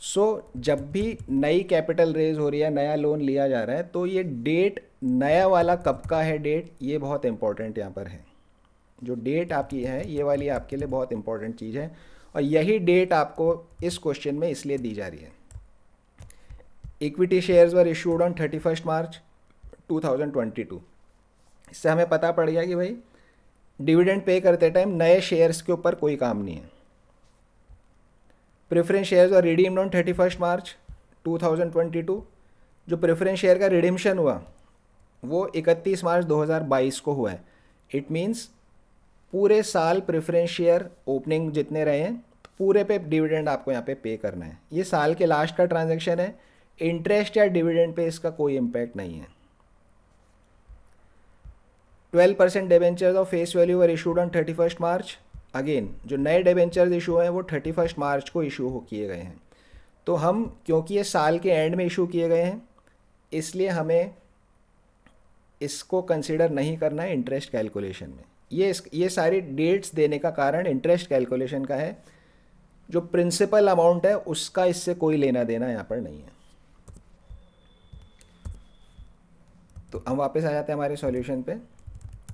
सो जब भी नई कैपिटल रेज हो रही है, नया लोन लिया जा रहा है, तो ये डेट नया वाला कब का है डेट, ये बहुत इंपॉर्टेंट यहाँ पर है। जो डेट आपकी है ये वाली आपके लिए बहुत इंपॉर्टेंट चीज़ है और यही डेट आपको इस क्वेश्चन में इसलिए दी जा रही है। Equity shares were issued on 31 March, 2022। इससे हमें पता पड़ गया कि भाई डिविडेंड पे करते टाइम नए शेयर्स के ऊपर कोई काम नहीं है। प्रेफरेंस शेयर्स और रिडीम्ड ऑन 31 मार्च 2022। जो प्रेफरेंस शेयर का रिडीम्शन हुआ वो 31 मार्च 2022 को हुआ है। इट मीन्स पूरे साल प्रेफरेंस शेयर ओपनिंग जितने रहे हैं तो पूरे पे डिविडेंड आपको यहाँ पे करना है। ये साल के लास्ट का ट्रांजैक्शन है, इंटरेस्ट या डिविडेंड पे इसका कोई इम्पैक्ट नहीं है। 12% debentures of face value were issued on 31 March. Again जो नए डिबेंचर्स इशू हैं वो 31 मार्च को इशू किए गए हैं। तो हम क्योंकि ये साल के एंड में इशू किए गए हैं इसलिए हमें इसको कंसिडर नहीं करना है इंटरेस्ट कैलकुलेशन में। ये सारी डेट्स देने का कारण इंटरेस्ट कैलकुलेशन का है। जो प्रिंसिपल अमाउंट है उसका इससे कोई लेना देना यहाँ पर नहीं है। तो हम वापस आ जाते हैं हमारे सॉल्यूशन पे।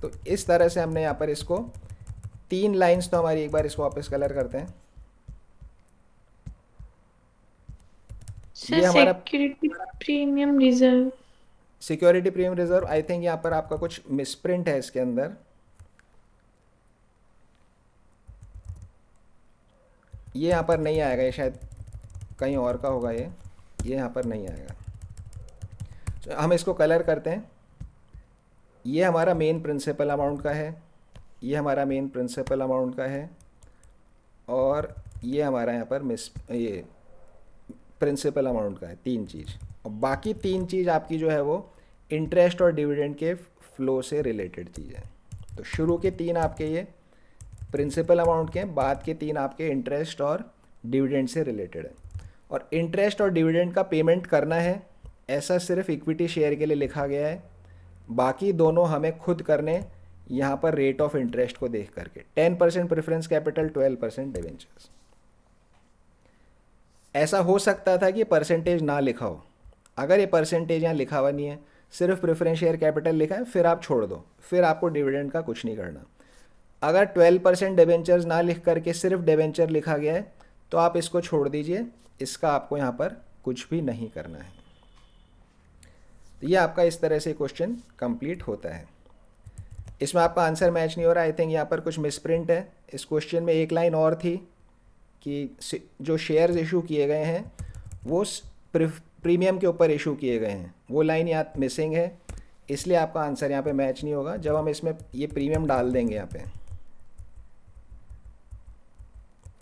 तो इस तरह से हमने यहाँ पर इसको 3 लाइंस तो हमारी एक बार इसको वापस कलर करते हैं। ये हमारा security premium reserve. Security premium reserve, I think यहाँ पर आपका कुछ मिसप्रिंट है इसके अंदर। ये यहाँ पर नहीं आएगा, ये शायद कहीं और का होगा। ये यहाँ पर नहीं आएगा। तो हम इसको कलर करते हैं। ये हमारा मेन प्रिंसिपल अमाउंट का है, ये हमारा मेन प्रिंसिपल अमाउंट का है, और ये हमारा यहाँ पर ये प्रिंसिपल अमाउंट का है। 3 चीज़, और बाकी 3 चीज़ आपकी जो है वो इंटरेस्ट और डिविडेंड के फ्लो से रिलेटेड चीज़ है। तो शुरू के 3 आपके ये प्रिंसिपल अमाउंट के हैं, बाद के 3 आपके इंटरेस्ट और डिविडेंड से रिलेटेड है। और इंटरेस्ट और डिविडेंड का पेमेंट करना है ऐसा सिर्फ इक्विटी शेयर के लिए लिखा गया है, बाकी दोनों हमें खुद करने यहाँ पर रेट ऑफ इंटरेस्ट को देख करके। 10% प्रेफरेंस कैपिटल, 12% डिवेंचर्स। ऐसा हो सकता था कि परसेंटेज ना लिखा हो। अगर ये परसेंटेज यहाँ लिखा हुआ नहीं है, सिर्फ प्रेफरेंस शेयर कैपिटल लिखा है, फिर आप छोड़ दो, फिर आपको डिविडेंड का कुछ नहीं करना। अगर 12% डिवेंचर्स ना लिख करके सिर्फ डिवेंचर लिखा गया है तो आप इसको छोड़ दीजिए, इसका आपको यहाँ पर कुछ भी नहीं करना है। तो ये आपका इस तरह से क्वेश्चन कंप्लीट होता है। इसमें आपका आंसर मैच नहीं हो रहा, आई थिंक यहाँ पर कुछ मिसप्रिंट है। इस क्वेश्चन में एक लाइन और थी कि जो शेयर्स इशू किए गए हैं वो प्रीमियम के ऊपर इशू किए गए हैं, वो लाइन यहाँ मिसिंग है, इसलिए आपका आंसर यहाँ पे मैच नहीं होगा। जब हम इसमें ये प्रीमियम डाल देंगे यहाँ पे,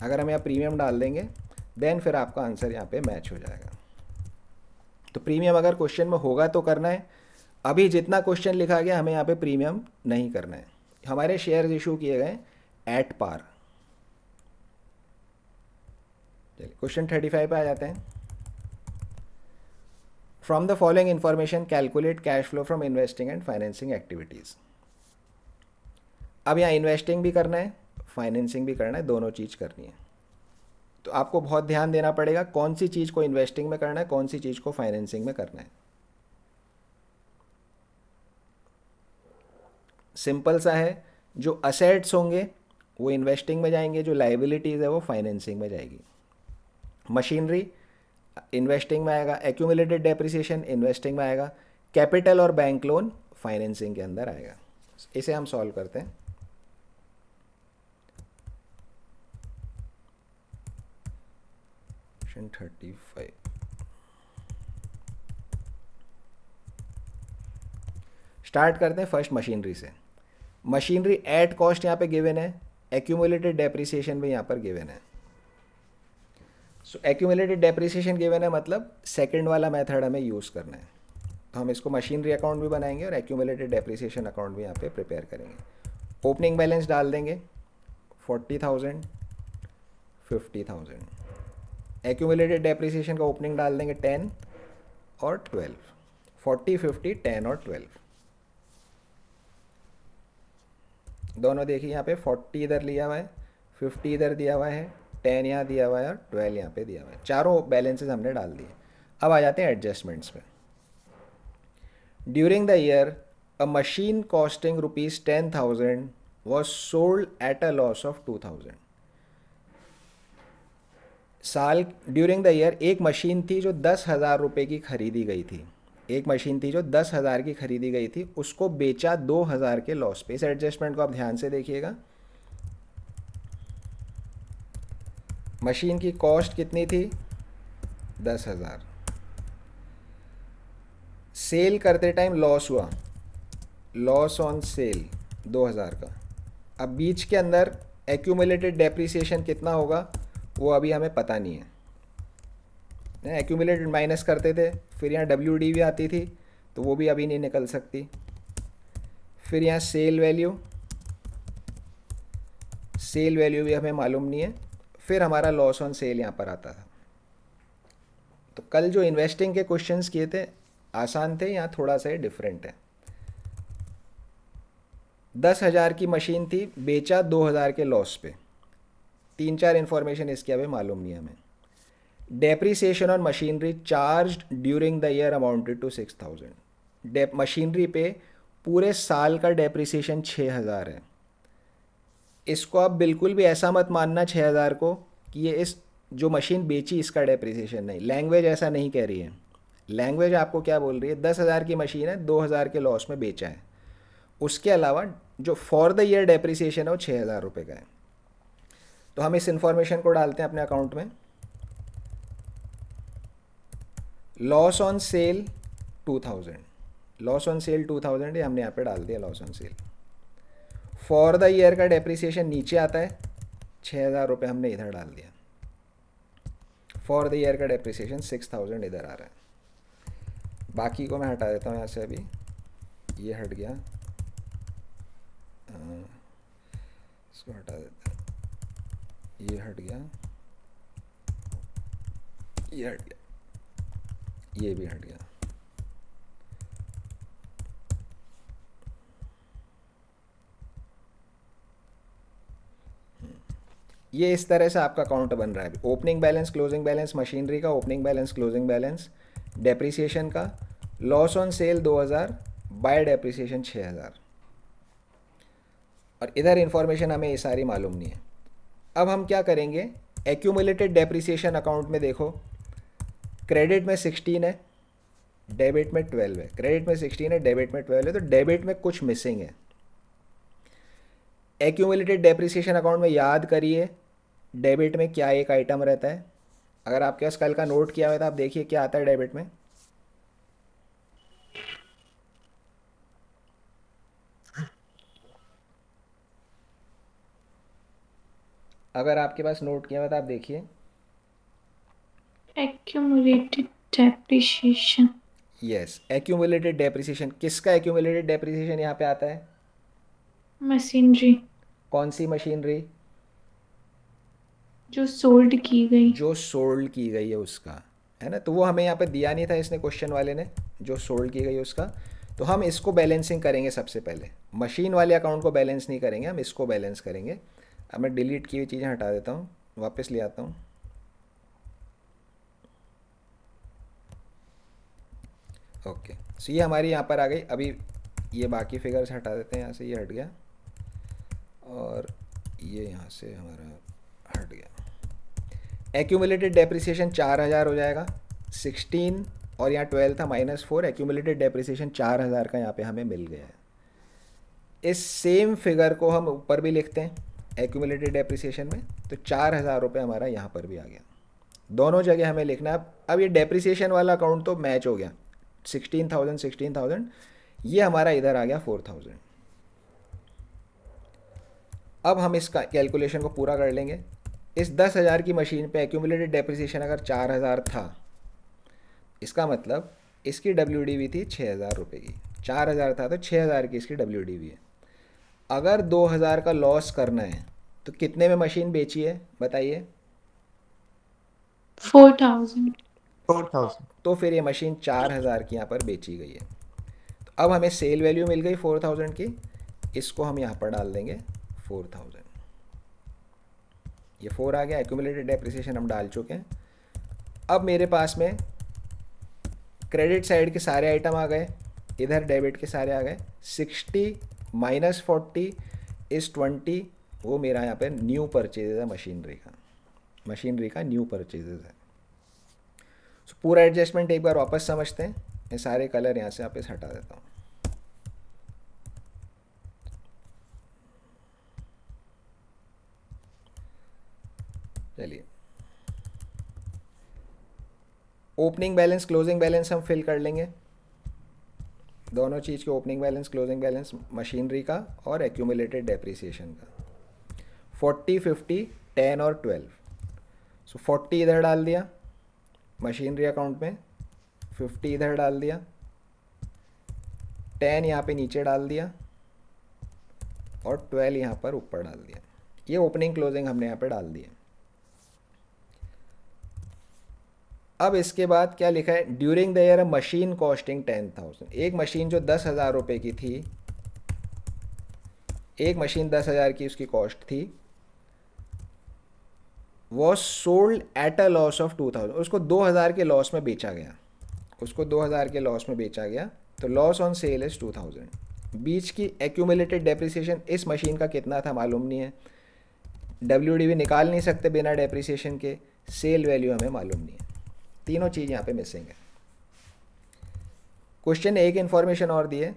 अगर हम यहाँ प्रीमियम डाल देंगे देन फिर आपका आंसर यहाँ पे मैच हो जाएगा। तो प्रीमियम अगर क्वेश्चन में होगा तो करना है। अभी जितना क्वेश्चन लिखा गया हमें यहाँ पे प्रीमियम नहीं करना है। हमारे शेयर्स इशू किए गए एट पार। चलिए क्वेश्चन 35 पे आ जाते हैं। From the following information calculate cash flow from investing and financing activities. अब यहाँ इन्वेस्टिंग भी करना है, फाइनेंसिंग भी करना है, दोनों चीज़ करनी है। तो आपको बहुत ध्यान देना पड़ेगा कौन सी चीज़ को इन्वेस्टिंग में करना है, कौन सी चीज़ को फाइनेंसिंग में करना है। सिंपल सा है, जो असेट्स होंगे वो इन्वेस्टिंग में जाएंगे, जो लाइबिलिटीज़ है वो फाइनेंसिंग में जाएगी। मशीनरी इन्वेस्टिंग में आएगा, एक्यूमुलेटेड डेप्रिसिएशन इन्वेस्टिंग में आएगा, कैपिटल और बैंक लोन फाइनेंसिंग के अंदर आएगा। इसे हम सॉल्व करते हैं। क्वेश्चन 35 स्टार्ट करते हैं फर्स्ट मशीनरी से। मशीनरी एट कॉस्ट यहाँ पे गिवन है, एक्यूमुलेटेड डेप्रिसिएशन भी यहाँ पर गिवन है। सो एक्यूमुलेटेड डेप्रिसिएशन गिवन है मतलब सेकंड वाला मेथड हमें यूज़ करना है। तो हम इसको मशीनरी अकाउंट भी बनाएंगे और एक्यूमुलेटेड डेप्रिसिएशन अकाउंट भी यहाँ पे प्रिपेयर करेंगे। ओपनिंग बैलेंस डाल देंगे 40,000, 50,000। एक्यूमुलेटेड डेप्रिसिएशन का ओपनिंग डाल देंगे 10 और 12, 40, 50, 10 और 12। दोनों देखिए यहाँ पे 40 इधर लिया हुआ है, 50 इधर दिया हुआ है, 10 यहाँ दिया हुआ है और 12 यहाँ पे दिया हुआ है। चारों बैलेंसेस हमने डाल दिए। अब आ जाते हैं एडजस्टमेंट्स पे। During the year a machine costing ₹10,000 was sold at a loss of 2,000। साल ड्यूरिंग द ईयर एक मशीन थी जो 10,000 रुपये की खरीदी गई थी, एक मशीन थी जो 10,000 की खरीदी गई थी, उसको बेचा 2,000 के लॉस पे। इस एडजस्टमेंट को आप ध्यान से देखिएगा। मशीन की कॉस्ट कितनी थी? 10,000। सेल करते टाइम लॉस हुआ, लॉस ऑन सेल 2,000 का। अब बीच के अंदर एक्यूमुलेटेड डेप्रिसिएशन कितना होगा वो अभी हमें पता नहीं है। एक्यूमुलेटेड माइनस करते थे, फिर यहाँ WD भी आती थी तो वो भी अभी नहीं निकल सकती। फिर यहाँ सेल वैल्यू भी हमें मालूम नहीं है। फिर हमारा लॉस ऑन सेल यहाँ पर आता था। तो कल जो इन्वेस्टिंग के क्वेश्चंस किए थे आसान थे, यहाँ थोड़ा सा डिफरेंट है। 10,000 की मशीन थी, बेचा 2,000 के लॉस पे। 3-4 इन्फॉर्मेशन इसके अभी मालूम नहीं हमें। Depreciation on machinery charge during the year amounted to 6,000। Machinery पे पूरे साल का डेप्रिसिएशन 6,000 है। इसको आप बिल्कुल भी ऐसा मत मानना 6,000 को कि ये इस जो मशीन बेची इसका डेप्रिसिएशन नहीं। लैंग्वेज ऐसा नहीं कह रही है। लैंग्वेज आपको क्या बोल रही है? 10,000 की मशीन है, 2,000 के लॉस में बेचा है। उसके अलावा जो फॉर द ईयर डेप्रिसिएशन है वो 6,000 रुपये का है। तो हम इस इंफॉर्मेशन को डालते हैं अपने अकाउंट में। Loss on sale 2,000, loss on sale 2,000 ये हमने यहाँ पे डाल दिया loss on cell. For the year का डेप्रिसिएशन नीचे आता है, 6,000 रुपये हमने इधर डाल दिया। फॉर द ईयर का डेप्रिसिएशन 6,000 इधर आ रहा है। बाकी को मैं हटा देता हूँ यहाँ से। अभी ये हट गया, इसको हटा देता हूँ, ये हट गया, ये हट गया, ये भी हट गया। ये इस तरह से आपका अकाउंट बन रहा है। Opening balance, closing balance machinery का, opening balance, closing balance depreciation का, loss on sale 2,000, by depreciation 6,000। और इधर इंफॉर्मेशन हमें ये सारी मालूम नहीं है। अब हम क्या करेंगे, एक्यूमुलेटेड डेप्रिसिएशन अकाउंट में देखो, क्रेडिट में 16 है, डेबिट में 12 है। क्रेडिट में 16 है, डेबिट में 12 है, तो डेबिट में कुछ मिसिंग है। एक्यूमुलेटेड डेप्रिसिएशन अकाउंट में याद करिए डेबिट में क्या एक आइटम रहता है। अगर आपके पास कल का नोट किया हुआ है तो आप देखिए क्या आता है डेबिट में। अगर आपके पास नोट किया हुआ तो आप देखिए। Accumulated depreciation. Yes, accumulated depreciation. किसका एक्यूमुलेटेड डेप्रिसिएशन यहाँ पे आता है? Machinery. कौन सी मशीनरी? जो सोल्ड की गई। जो सोल्ड की गई है उसका, है ना। तो वो हमें यहाँ पे दिया नहीं था इसने, क्वेश्चन वाले ने, जो सोल्ड की गई है उसका। तो हम इसको बैलेंसिंग करेंगे सबसे पहले। मशीन वाले अकाउंट को बैलेंस नहीं करेंगे, हम इसको बैलेंस करेंगे। अब मैं डिलीट की हुई चीज़ें हटा देता हूँ, वापस ले आता हूँ। ओके, सो ये हमारी यहाँ पर आ गई। अभी ये बाकी फिगर्स हटा देते हैं यहाँ से, ये हट गया और ये यहाँ से हमारा हट गया। एक्यूमुलेटेड डेप्रिसिएशन 4,000 हो जाएगा। 16 और यहाँ 12 था, -4। एक्यूमुलेटेड डेप्रिसिएशन 4,000 का यहाँ पे हमें मिल गया है। इस सेम फिगर को हम ऊपर भी लिखते हैं एक्यूमुलेटेड डेप्रिसिएशन में, तो 4,000 रुपये हमारा यहाँ पर भी आ गया। दोनों जगह हमें लिखना है। अब ये डेप्रिसिएशन वाला अकाउंट तो मैच हो गया, 16,000 ये हमारा इधर आ गया 4,000। अब हम इसका कैलकुलेशन को पूरा कर लेंगे। इस 10,000 की मशीन पे एक्यूमुलेटेड डेप्रिसिएशन अगर 4,000 था, इसका मतलब इसकी WDV थी 6,000 रुपये की। 4,000 था तो 6,000 की इसकी WDV है। अगर 2,000 का लॉस करना है तो कितने में मशीन बेची है बताइए? 4,000. 4,000। तो फिर ये मशीन 4,000 की यहाँ पर बेची गई है। तो अब हमें सेल वैल्यू मिल गई 4,000 की, इसको हम यहाँ पर डाल देंगे 4,000। ये 4 आ गया। एक्यूमुलेटेड डेप्रिसिएशन हम डाल चुके हैं। अब मेरे पास में क्रेडिट साइड के सारे आइटम आ गए, इधर डेबिट के सारे आ गए। 60 - 40 इस 20, वो मेरा यहाँ पे न्यू परचेज है मशीनरी का न्यू परचेजेज है। पूरा एडजस्टमेंट एक बार वापस समझते हैं। ये सारे कलर यहाँ से वापस हटा देता हूँ। चलिए, ओपनिंग बैलेंस क्लोजिंग बैलेंस हम फिल कर लेंगे, दोनों चीज़ के opening balance closing balance, machinery का और एक्यूमुलेटेड डेप्रिसिएशन का। 40, 50, 10 और 12। सो 40 इधर डाल दिया मशीनरी अकाउंट में, 50 इधर डाल दिया, 10 यहाँ पे नीचे डाल दिया और 12 यहाँ पर ऊपर डाल दिया। ये ओपनिंग क्लोजिंग हमने यहाँ पे डाल दिया। अब इसके बाद क्या लिखा है, during the year machine costing 10,000। एक मशीन जो 10,000 रुपये की थी, एक मशीन 10,000 की उसकी कॉस्ट थी, was sold at a loss of 2,000। उसको 2,000 के लॉस में बेचा गया, उसको 2,000 के लॉस में बेचा गया, तो लॉस ऑन सेल इज 2,000। बीच की एक्यूमुलेटेड डेप्रिसिएशन इस मशीन का कितना था मालूम नहीं है, WDV निकाल नहीं सकते बिना डेप्रिसिएशन के, सेल वैल्यू हमें मालूम नहीं है, तीनों चीज़ यहाँ पे मिसिंग है। क्वेश्चन ने एक इन्फॉर्मेशन और दी है,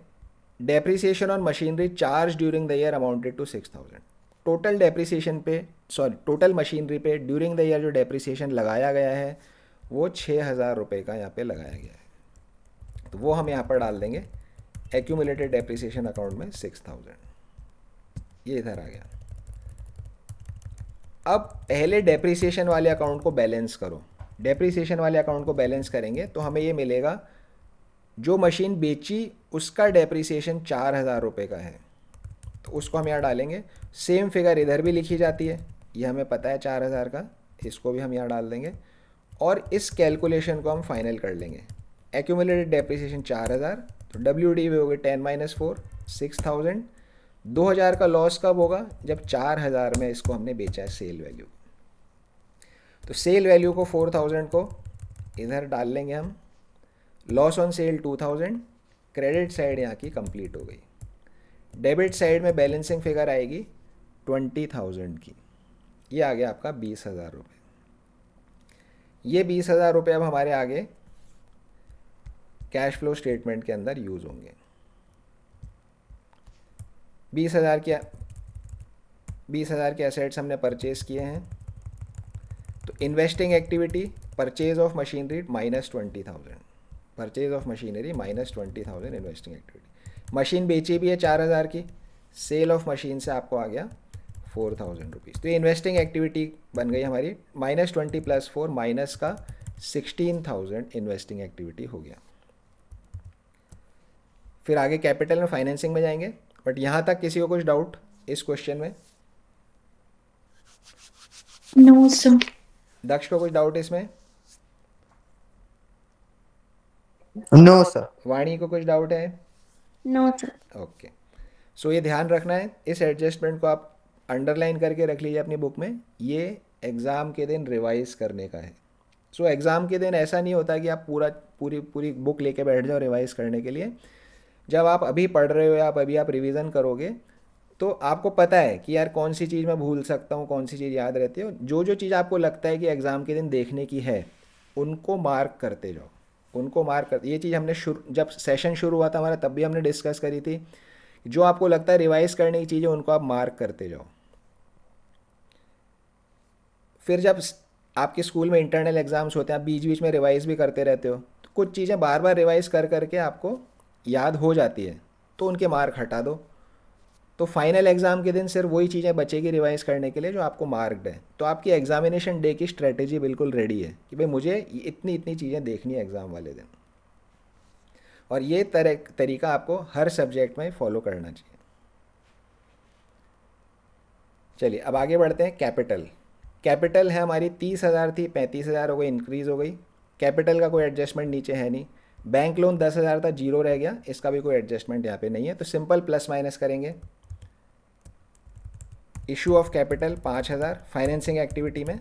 depreciation on machinery charge during the year amounted to 6,000। Total depreciation पे, सॉरी टोटल मशीनरी पे ड्यूरिंग द ईयर जो डेप्रिसिएशन लगाया गया है वो 6,000 रुपये का यहाँ पे लगाया गया है, तो वो हम यहाँ पर डाल देंगे एक्यूमुलेटेड डेप्रिसिएशन अकाउंट में 6,000। ये इधर आ गया। अब पहले डेप्रिसिएशन वाले अकाउंट को बैलेंस करो। डेप्रिसिएशन वाले अकाउंट को बैलेंस करेंगे तो हमें ये मिलेगा, जो मशीन बेची उसका डेप्रिसिएशन 4,000 रुपये का है, तो उसको हम यहाँ डालेंगे। सेम फिगर इधर भी लिखी जाती है, ये हमें पता है 4,000 का, इसको भी हम यहाँ डाल देंगे और इस कैलकुलेशन को हम फाइनल कर लेंगे। एक्यूमुलेटेड डेप्रिसिएशन 4,000, तो WDV हो गए 10 - 4 6,000। 2,000 का लॉस कब होगा, जब 4,000 में इसको हमने बेचा है सेल वैल्यू। तो सेल वैल्यू को 4,000 को इधर डाल लेंगे हम, loss on sale 2,000, credit side यहाँ की कंप्लीट हो गई। डेबिट साइड में बैलेंसिंग फिगर आएगी 20,000 की, ये आ गया आपका 20,000 रुपये। ये 20,000 रुपये अब हमारे आगे कैश फ्लो स्टेटमेंट के अंदर यूज़ होंगे। 20,000 के एसेट्स हमने परचेज किए हैं, तो investing activity purchase of machinery -20,000, purchase of machinery -20,000 investing activity. Machine बेची भी है 4,000 की, सेल ऑफ मशीन से आपको आ गया 4,000 रुपीज़। तो ये इन्वेस्टिंग एक्टिविटी बन गई हमारी, -20 + 4 माइनस का 16,000 इन्वेस्टिंग एक्टिविटी हो गया। फिर आगे कैपिटल में फाइनेंसिंग में जाएंगे, बट यहाँ तक किसी को कुछ डाउट इस क्वेश्चन में? No sir. दक्ष को कुछ डाउट इसमें? No sir. वाणी को कुछ डाउट है? No sir. ओके, सो ये ध्यान रखना है, इस एडजस्टमेंट को आप अंडरलाइन करके रख लीजिए अपनी बुक में, ये एग्ज़ाम के दिन रिवाइज करने का है। सो एग्ज़ाम के दिन ऐसा नहीं होता कि आप पूरी बुक लेके बैठ जाओ रिवाइज करने के लिए। जब आप अभी पढ़ रहे हो या आप रिवीजन करोगे तो आपको पता है कि यार कौन सी चीज़ मैं भूल सकता हूँ, कौन सी चीज़ याद रहती है। जो चीज़ आपको लगता है कि एग्ज़ाम के दिन देखने की है उनको मार्क करते जाओ, उनको मार्क कर। ये चीज़ हमने जब सेशन शुरू हुआ था हमारा तब भी हमने डिस्कस करी थी, जो आपको लगता है रिवाइज करने की चीज़ें उनको आप मार्क करते जाओ। फिर जब आपके स्कूल में इंटरनल एग्ज़ाम्स होते हैं, आप बीच बीच में रिवाइज भी करते रहते हो, तो कुछ चीज़ें बार बार रिवाइज कर करके आपको याद हो जाती है, तो उनके मार्क हटा दो। तो फाइनल एग्ज़ाम के दिन सिर्फ वही चीज़ें बचेगी रिवाइज करने के लिए जो आपको मार्क्ड है। तो आपकी एग्जामिनेशन डे की स्ट्रेटेजी बिल्कुल रेडी है कि भाई मुझे इतनी चीज़ें देखनी है एग्ज़ाम वाले दिन, और ये तरीका आपको हर सब्जेक्ट में फॉलो करना चाहिए। चलिए अब आगे बढ़ते हैं। कैपिटल है हमारी 30,000 थी, 35,000 हो गई, इंक्रीज़ हो गई। कैपिटल का कोई एडजस्टमेंट नीचे है नहीं। बैंक लोन 10,000 था, 0 रह गया, इसका भी कोई एडजस्टमेंट यहाँ पे नहीं है, तो सिंपल प्लस माइनस करेंगे। Issue of capital 5,000 financing activity में,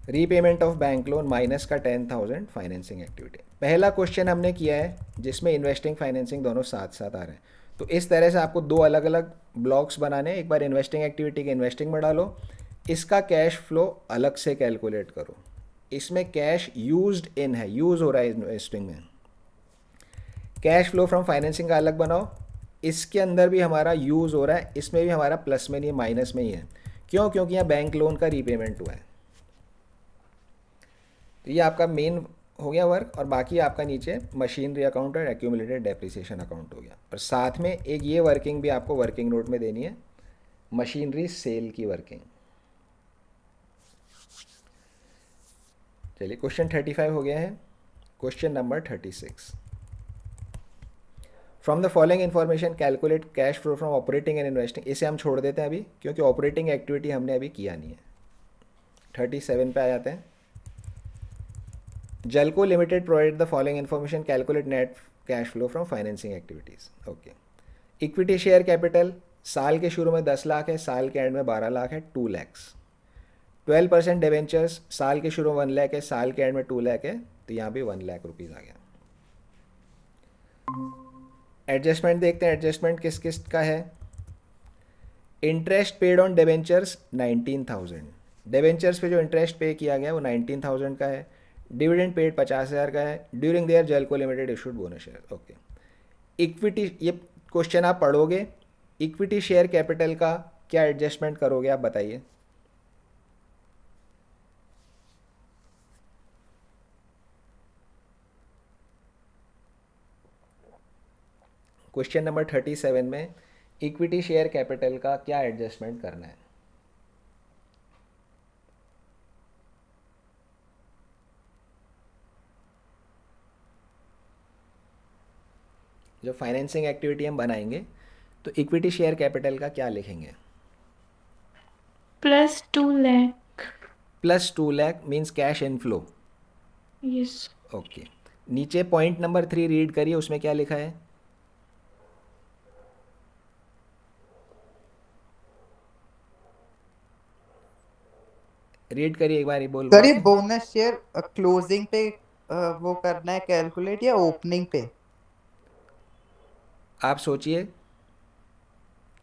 repayment of bank loan minus का 10,000 फाइनेंसिंग एक्टिविटी। पहला क्वेश्चन हमने किया है जिसमें इन्वेस्टिंग फाइनेंसिंग दोनों साथ साथ आ रहे हैं, तो इस तरह से आपको दो अलग अलग ब्लॉक्स बनाने। एक बार इन्वेस्टिंग एक्टिविटी के इन्वेस्टिंग में डालो, इसका कैश फ्लो अलग से कैलकुलेट करो। इसमें कैश यूज्ड इन है, यूज हो रहा है इन्वेस्टिंग में। कैश फ्लो फ्रॉम फाइनेंसिंग का अलग बनाओ, इसके अंदर भी हमारा यूज़ हो रहा है, इसमें भी हमारा प्लस में नहीं है, माइनस में ही है। क्यों? क्योंकि यहाँ बैंक लोन का रीपेमेंट हुआ है। तो ये आपका मेन हो गया वर्क, और बाकी आपका नीचे मशीनरी अकाउंट और एक्यूमुलेटेड डेप्रिसिएशन अकाउंट हो गया। और साथ में एक ये वर्किंग भी आपको वर्किंग नोट में देनी है, मशीनरी सेल की वर्किंग। चलिए क्वेश्चन 35 हो गया है। Question number 36, from the following information calculate cash flow from operating and investing. इसे हम छोड़ देते हैं अभी, क्योंकि ऑपरेटिंग एक्टिविटी हमने अभी किया नहीं है। 37 पे आ जाते हैं। जलको limited provide the following information calculate net cash flow from financing activities. Okay, equity share capital साल के शुरू में 10 लाख है, साल के एंड में 12 लाख है, 2 लैक्स। 12% डिवेंचर्स साल के शुरू में 1 लाख है, साल के एंड में 2 लाख है, तो यहाँ भी 1 लाख रुपीज़ आ गया। एडजस्टमेंट देखते हैं, एडजस्टमेंट किस किस का है। Interest paid on debentures 19,000, debentures पे जो इंटरेस्ट पे किया गया वो 19,000 का है। डिविडेंड पेड 50,000 का है। ड्यूरिंग देयर जलको limited issued bonus share. Okay, equity, ये क्वेश्चन आप पढ़ोगे, इक्विटी शेयर कैपिटल का क्या एडजस्टमेंट करोगे आप बताइए। क्वेश्चन नंबर 37 में इक्विटी शेयर कैपिटल का क्या एडजस्टमेंट करना है। जो फाइनेंसिंग एक्टिविटी हम बनाएंगे तो इक्विटी शेयर कैपिटल का क्या लिखेंगे। +2 lakh। +2 lakh means cash inflow. Yes. Okay, नीचे पॉइंट नंबर 3 रीड करिए, उसमें क्या लिखा है। रीड करिए एक बार, ये बोल सर ये बोनस शेयर क्लोजिंग पे वो करना है कैलकुलेट या ओपनिंग पे? आप सोचिए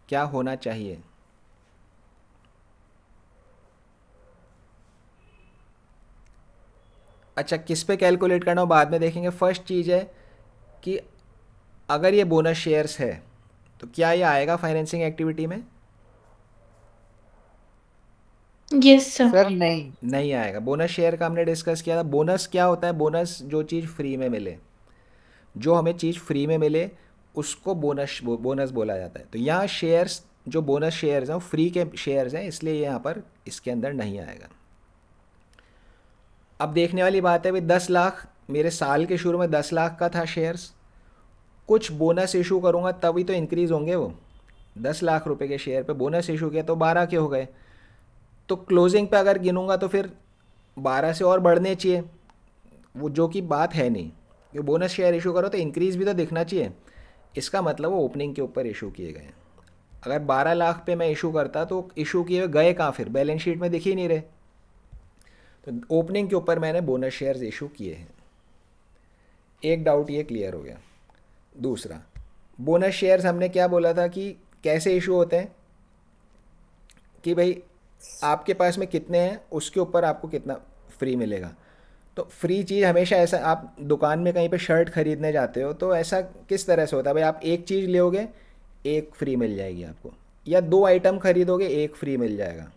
क्या होना चाहिए। अच्छा, किस पे कैलकुलेट करना हो बाद में देखेंगे। फर्स्ट चीज़ है कि अगर ये बोनस शेयर्स है तो क्या ये आएगा फाइनेंसिंग एक्टिविटी में। Yes sir. सर नहीं। नहीं आएगा। बोनस शेयर का हमने डिस्कस किया था। बोनस क्या होता है? बोनस जो चीज़ फ्री में मिले, जो हमें चीज़ फ्री में मिले उसको बोनस बोला जाता है। तो यहाँ शेयर्स, जो बोनस शेयर्स हैं वो फ्री के शेयर्स हैं, इसलिए यहाँ पर इसके अंदर नहीं आएगा। अब देखने वाली बात है भाई, 10 लाख मेरे साल के शुरू में 10 लाख का था शेयर्स, कुछ बोनस इशू करूँगा तभी तो इंक्रीज़ होंगे वो। 10 लाख रुपए के शेयर पे बोनस इशू किया तो 12 के हो गए, तो क्लोजिंग पे अगर गिनूंगा तो फिर 12 से और बढ़ने चाहिए, वो जो कि बात है नहीं। कि बोनस शेयर इशू करो तो इंक्रीज़ भी तो दिखना चाहिए। इसका मतलब वो ओपनिंग के ऊपर इशू किए गए। अगर 12 लाख पे मैं इशू करता तो इशू किए गए कहाँ, फिर बैलेंस शीट में दिख ही नहीं रहे। तो ओपनिंग के ऊपर मैंने बोनस शेयर्स इशू किए हैं। एक डाउट ये क्लियर हो गया। दूसरा, बोनस शेयर्स हमने क्या बोला था कि कैसे इशू होते हैं, कि भाई आपके पास में कितने हैं उसके ऊपर आपको कितना फ्री मिलेगा। तो फ्री चीज़ हमेशा ऐसा, आप दुकान में कहीं पे शर्ट खरीदने जाते हो तो ऐसा किस तरह से होता है भाई, आप एक चीज़ लोगे एक फ्री मिल जाएगी आपको, या 2 आइटम खरीदोगे एक फ्री मिल जाएगा,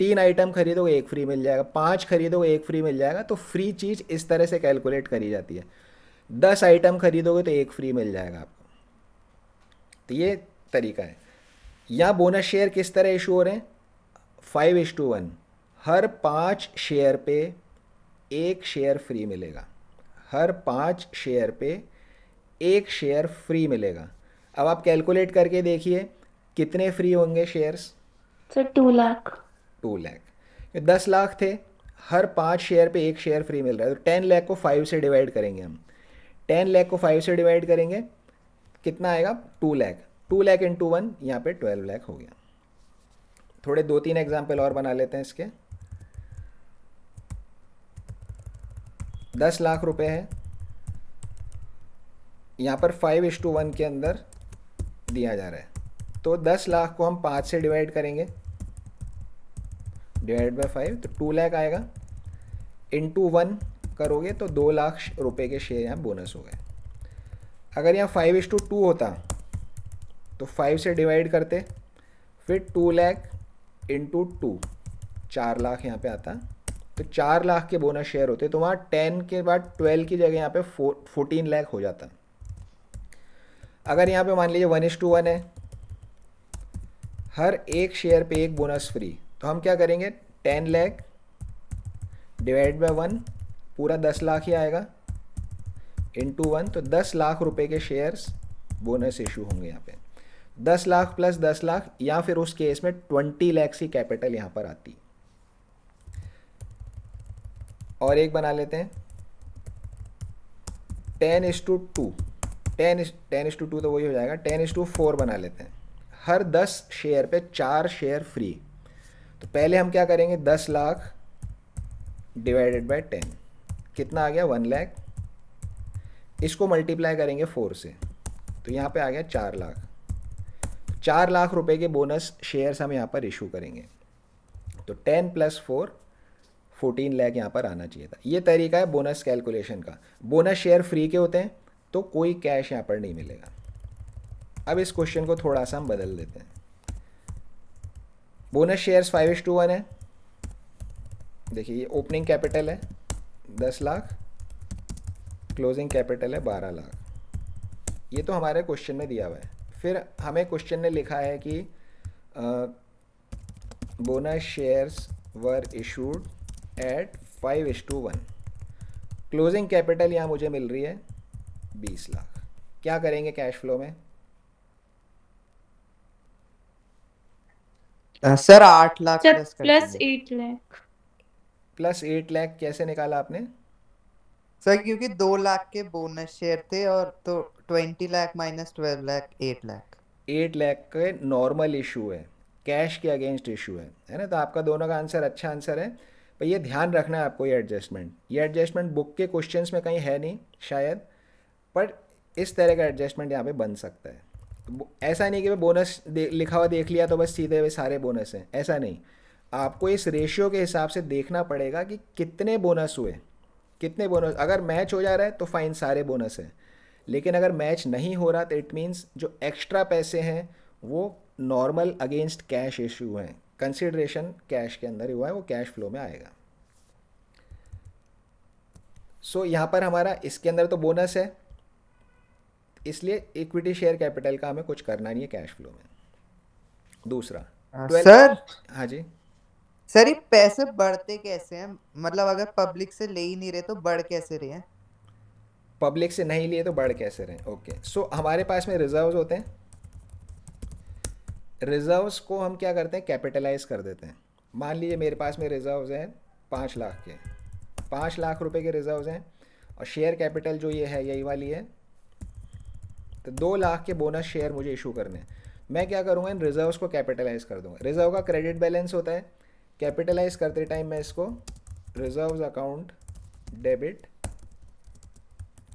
3 आइटम खरीदोगे एक फ्री मिल जाएगा, 5 खरीदोगे एक फ्री मिल जाएगा। तो फ्री चीज़ इस तरह से कैलकुलेट करी जाती है। 10 आइटम खरीदोगे तो एक फ्री मिल जाएगा आपको। तो ये तरीका है। यहाँ बोनस शेयर किस तरह इशू हो रहे हैं, 5:1, हर 5 शेयर पे एक शेयर फ्री मिलेगा। हर 5 शेयर पे एक शेयर फ्री मिलेगा। अब आप कैलकुलेट करके देखिए कितने फ्री होंगे शेयर्स। सर 2 लाख। 2 लाख। 10 लाख थे, हर 5 शेयर पे एक शेयर फ्री मिल रहा है, तो 10 लाख को 5 से डिवाइड करेंगे हम। 10 लाख को 5 से डिवाइड करेंगे कितना आएगा, 2 लाख। 2 लाख इंटू 1, यहाँ पे 12 लाख हो गया। थोड़े 2-3 एग्जाम्पल और बना लेते हैं इसके। 10 लाख रुपए है, यहाँ पर 5:1 के अंदर दिया जा रहा है। तो 10 लाख को हम 5 से डिवाइड करेंगे, डिवाइड बाय 5, तो 2 लाख आएगा। इंटू 1 करोगे तो 2 लाख रुपए के शेयर यहाँ बोनस हो गए। अगर यहाँ 5:2 होता तो 5 से डिवाइड करते, फिर 2 लाख इंटू 2, 4 लाख यहाँ पे आता, तो 4 लाख के बोनस शेयर होते, तो वहाँ 10 के बाद 12 की जगह यहाँ पे 14 लाख हो जाता। अगर यहाँ पे मान लीजिए 1:1 है, हर एक शेयर पे एक बोनस फ्री, तो हम क्या करेंगे, 10 लाख डिवाइड बाय 1, पूरा 10 लाख ही आएगा, इंटू 1, तो 10 लाख रुपए के शेयर्स बोनस इशू होंगे यहाँ पे। 10 लाख प्लस 10 लाख, या फिर उस केस में 20 लाख की कैपिटल यहाँ पर आती। और एक बना लेते हैं 10:2, 10:2 तो वही हो जाएगा, 10:4 बना लेते हैं। हर 10 शेयर पे 4 शेयर फ्री, तो पहले हम क्या करेंगे, 10 लाख डिवाइडेड बाय 10 कितना आ गया, 1 लाख, इसको मल्टीप्लाई करेंगे 4 से, तो यहाँ पे आ गया 4 लाख। 4 लाख रुपए के बोनस शेयर्स हम यहाँ पर इशू करेंगे, तो 10 + 4, 14 लाख यहाँ पर आना चाहिए था। ये तरीका है बोनस कैलकुलेशन का। बोनस शेयर फ्री के होते हैं तो कोई कैश यहाँ पर नहीं मिलेगा। अब इस क्वेश्चन को थोड़ा सा हम बदल देते हैं। बोनस शेयर्स 5:1 है, देखिए ये ओपनिंग कैपिटल है 10 लाख, क्लोजिंग कैपिटल है 12 लाख, ये तो हमारे क्वेश्चन में दिया हुआ है। फिर हमें क्वेश्चन ने लिखा है कि bonus shares were issued at 5:1, closing capital यहाँ मुझे मिल रही है 20 लाख। क्या करेंगे कैश फ्लो में? सर 8 लाख सर प्लस कर प्लस देंगे। 8 लाख। प्लस 8 लाख कैसे निकाला आपने? सर क्योंकि 2 लाख के बोनस शेयर थे, और तो 20 लाख माइनस 12 लाख 8 लाख। 8 लाख के नॉर्मल इशू है, कैश के अगेंस्ट इशू है ना। तो आपका दोनों का आंसर अच्छा आंसर है, पर ये ध्यान रखना है आपको, ये एडजस्टमेंट बुक के क्वेश्चंस में कहीं है नहीं शायद, पर इस तरह का एडजस्टमेंट यहाँ पे बन सकता है। ऐसा नहीं कि बोनस लिखा हुआ देख लिया तो बस सीधे वे सारे बोनस हैं, ऐसा नहीं। आपको इस रेशियो के हिसाब से देखना पड़ेगा कि कितने बोनस हुए, कितने बोनस। अगर मैच हो जा रहा है तो फाइन, सारे बोनस हैं, लेकिन अगर मैच नहीं हो रहा तो इट मीन्स जो एक्स्ट्रा पैसे हैं वो नॉर्मल अगेंस्ट कैश इशू हैं, कंसिडरेशन कैश के अंदर हुआ है, वो कैश फ्लो में आएगा। सो यहाँ पर हमारा इसके अंदर तो बोनस है, इसलिए इक्विटी शेयर कैपिटल का हमें कुछ करना नहीं है कैश फ्लो में। दूसरा सर हाँ जी सर ये पैसे बढ़ते कैसे हैं? मतलब अगर पब्लिक से ले ही नहीं रहे तो बढ़ कैसे रहे हैं? पब्लिक से नहीं लिए तो बढ़ कैसे रहे? ओके, सो हमारे पास में रिजर्व्स होते हैं, रिजर्व्स को हम क्या करते हैं, कैपिटलाइज कर देते हैं। मान लीजिए मेरे पास में रिजर्व्स हैं 5 लाख के, 5 लाख रुपए के रिजर्व्स हैं, और शेयर कैपिटल जो ये है यही वाली है, तो 2 लाख के बोनस शेयर मुझे इशू करने हैं। मैं क्या करूँगा, इन रिजर्व्स को कैपिटलाइज कर दूंगा। रिजर्व का क्रेडिट बैलेंस होता है, कैपिटलाइज करते टाइम मैं इसको रिजर्व्स अकाउंट डेबिट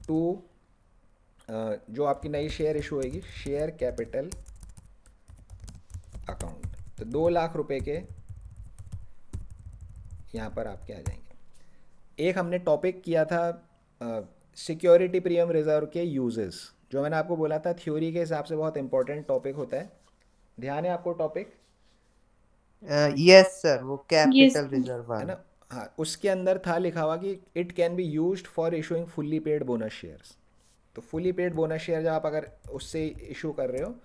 टू जो आपकी नई शेयर इशू होगी शेयर कैपिटल अकाउंट, तो 2 लाख रुपए के यहाँ पर आपके आ जाएंगे। एक हमने टॉपिक किया था सिक्योरिटी प्रीमियम रिजर्व के यूजेस, जो मैंने आपको बोला था थ्योरी के हिसाब से बहुत इंपॉर्टेंट टॉपिक होता है। ध्यान है आपको टॉपिक? यस सर, वो कैपिटल Yes. रिजर्व है वाला। ना। हाँ, उसके अंदर था लिखा हुआ कि it can be used for issuing fully paid bonus shares. तो फुली पेड बोनस शेयर जब आप अगर उससे इशू कर रहे हो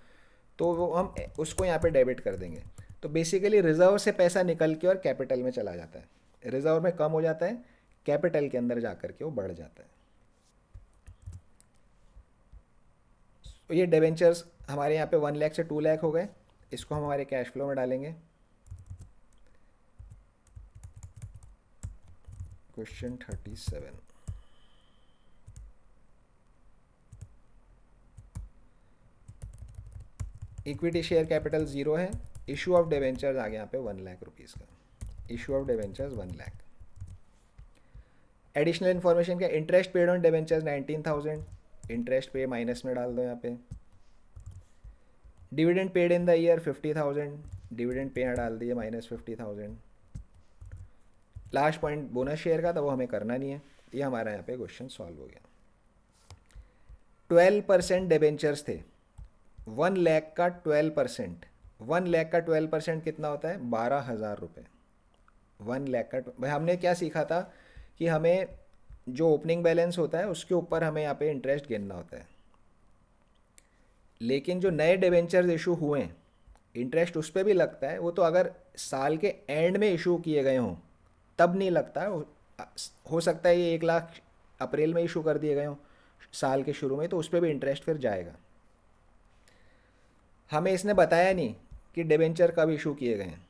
तो वो हम उसको यहाँ पे डेबिट कर देंगे। तो बेसिकली रिजर्व से पैसा निकल के और कैपिटल में चला जाता है, रिजर्व में कम हो जाता है, कैपिटल के अंदर जा कर के वो बढ़ जाता है। तो ये डिबेंचर्स हमारे यहाँ पे 1 लाख से 2 लाख हो गए, इसको हम हमारे कैश फ्लो में डालेंगे। क्वेश्चन 37, इक्विटी शेयर कैपिटल 0 है, इशू ऑफ डिबेंचर्स आ गया यहाँ पे 1 लाख रुपीज़ का, issue of debentures 1 lakh. Additional information क्या, interest paid on debentures 19,000, interest पे माइनस में डाल दो यहाँ पे। Dividend paid in the year 50,000, dividend पे यहाँ डाल दिए -50,000। लास्ट पॉइंट बोनस शेयर का था, वो हमें करना नहीं है। ये हमारा यहाँ पे क्वेश्चन सॉल्व हो गया। 12% डिबेंचर्स थे, 1 लाख का 12%, 1 लाख का 12% कितना होता है? 12,000 रुपये। 1 लाख का भाई हमने क्या सीखा था कि हमें जो ओपनिंग बैलेंस होता है उसके ऊपर हमें यहाँ पे इंटरेस्ट गिनना होता है, लेकिन जो नए डिबेंचर्स इशू हुए हैं इंटरेस्ट उस पर भी लगता है। वो तो अगर साल के एंड में इशू किए गए हों तब नहीं लगता। हो सकता है ये 1 लाख अप्रैल में इशू कर दिए गए हों साल के शुरू में, तो उस पर भी इंटरेस्ट फिर जाएगा। हमें इसने बताया नहीं कि डिबेंचर कब इशू किए गए हैं,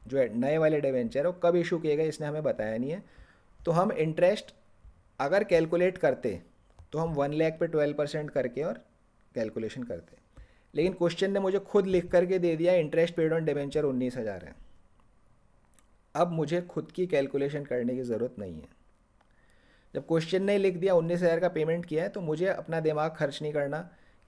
जो नए वाले डिबेंचर वो कब इशू किए गए, इसने हमें बताया नहीं है। तो हम इंटरेस्ट अगर कैलकुलेट करते तो हम 1 लाख पे 12% करके और कैलकुलेशन करते, लेकिन क्वेश्चन ने मुझे खुद लिख करके दे दिया इंटरेस्ट पेड ऑन डिबेंचर 19,000 है। अब मुझे खुद की कैलकुलेशन करने की ज़रूरत नहीं है। जब क्वेश्चन ने लिख दिया 19,000 का पेमेंट किया है, तो मुझे अपना दिमाग खर्च नहीं करना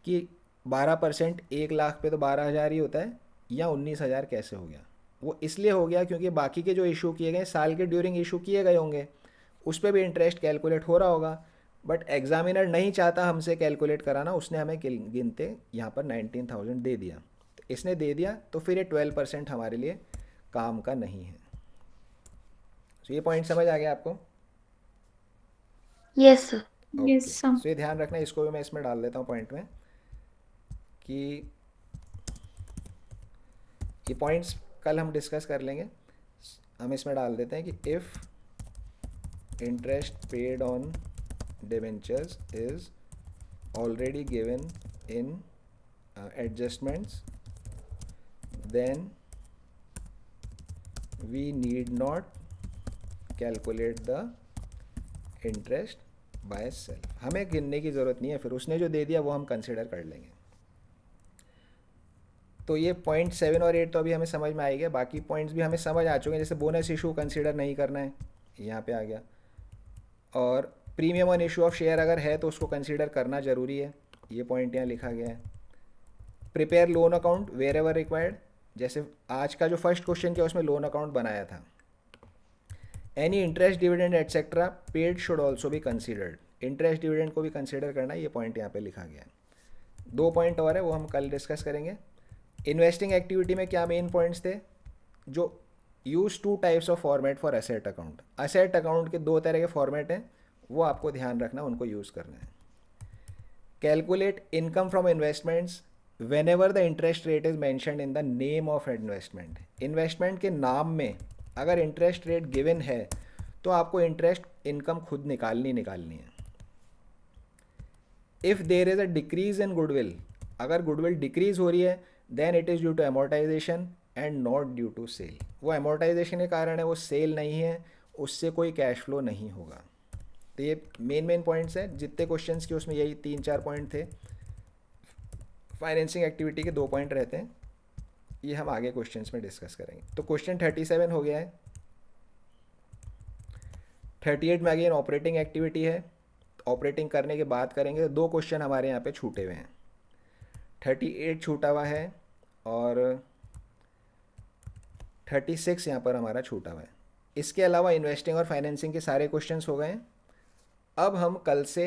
कि 12% 1 लाख पे तो 12,000 ही होता है, या 19,000 कैसे हो गया। वो इसलिए हो गया क्योंकि बाकी के जो इशू किए गए साल के ड्यूरिंग इशू किए गए होंगे, उस पर भी इंटरेस्ट कैलकुलेट हो रहा होगा, बट एग्जामिनर नहीं चाहता हमसे कैलकुलेट कराना, उसने हमें गिनते यहाँ पर 19,000 दे दिया। तो इसने दे दिया तो फिर ये 12% हमारे लिए काम का नहीं है। तो ये पॉइंट समझ आ गया आपको? Yes, sir. Okay, Yes, sir. सो ये ध्यान रखना, इसको भी मैं इसमें डाल देता हूँ पॉइंट में कि ये पॉइंट्स कल हम डिस्कस कर लेंगे। हम इसमें डाल देते हैं कि if interest paid on debentures is already given in adjustments, then we need not calculate the interest by self। हमें गिनने की ज़रूरत नहीं है, फिर उसने जो दे दिया वो हम कंसिडर कर लेंगे। तो ये पॉइंट 7 और 8 तो अभी हमें समझ में आएगा, बाकी पॉइंट्स भी हमें समझ आ चुके हैं। जैसे बोनस इशू कंसिडर नहीं करना है, यहाँ पे आ गया, और premium on issue of share अगर है तो उसको कंसीडर करना ज़रूरी है, ये पॉइंट यहाँ लिखा गया है। Prepare loan account wherever required, जैसे आज का जो फर्स्ट क्वेश्चन किया उसमें लोन अकाउंट बनाया था। Any interest dividend etcetera paid should also भी कंसिडर्ड, इंटरेस्ट डिविडेंड को भी कंसिडर करना, ये पॉइंट यहाँ पे लिखा गया है। 2 पॉइंट और है वो हम कल डिस्कस करेंगे। इन्वेस्टिंग एक्टिविटी में क्या मेन पॉइंट्स थे? जो use 2 types of format for asset account, asset account के 2 तरह के फॉर्मेट हैं, वो आपको ध्यान रखना, उनको यूज़ करना है। Calculate income from investments when ever the interest rate is mentioned in the name of investment. Investment के नाम में अगर इंटरेस्ट रेट गिवन है तो आपको इंटरेस्ट इनकम खुद निकालनी है। If there is a decrease in goodwill, अगर गुडविल डिक्रीज हो रही है then it is due to amortization and not due to sale. वो अमोर्टाइजेशन के कारण है, वो सेल नहीं है, उससे कोई कैश फ्लो नहीं होगा। तो ये मेन पॉइंट्स हैं जितने क्वेश्चंस के, उसमें यही 3-4 पॉइंट थे। फाइनेंसिंग एक्टिविटी के 2 पॉइंट रहते हैं, ये हम आगे क्वेश्चंस में डिस्कस करेंगे। तो क्वेश्चन 37 हो गया है। 38 में अगेन ऑपरेटिंग एक्टिविटी है, ऑपरेटिंग करने के बाद करेंगे। 2 क्वेश्चन हमारे यहाँ पे छूटे हुए हैं, 38 छूटा हुआ है और 36 यहाँ पर हमारा छूटा हुआ है। इसके अलावा इन्वेस्टिंग और फाइनेंसिंग के सारे क्वेश्चंस हो गए हैं। अब हम कल से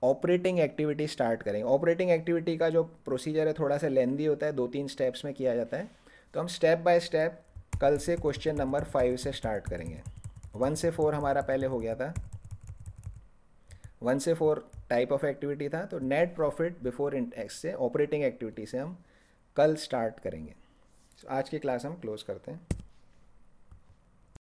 ऑपरेटिंग एक्टिविटी स्टार्ट करेंगे। ऑपरेटिंग एक्टिविटी का जो प्रोसीजर है थोड़ा सा लेंदी होता है, 2-3 स्टेप्स में किया जाता है, तो हम स्टेप बाय स्टेप कल से क्वेश्चन नंबर 5 से स्टार्ट करेंगे। 1 से 4 हमारा पहले हो गया था, 1 से 4 टाइप ऑफ एक्टिविटी था, तो नेट प्रॉफिट बिफोर टैक्स से ऑपरेटिंग एक्टिविटी से हम कल स्टार्ट करेंगे। आज की क्लास हम क्लोज करते हैं।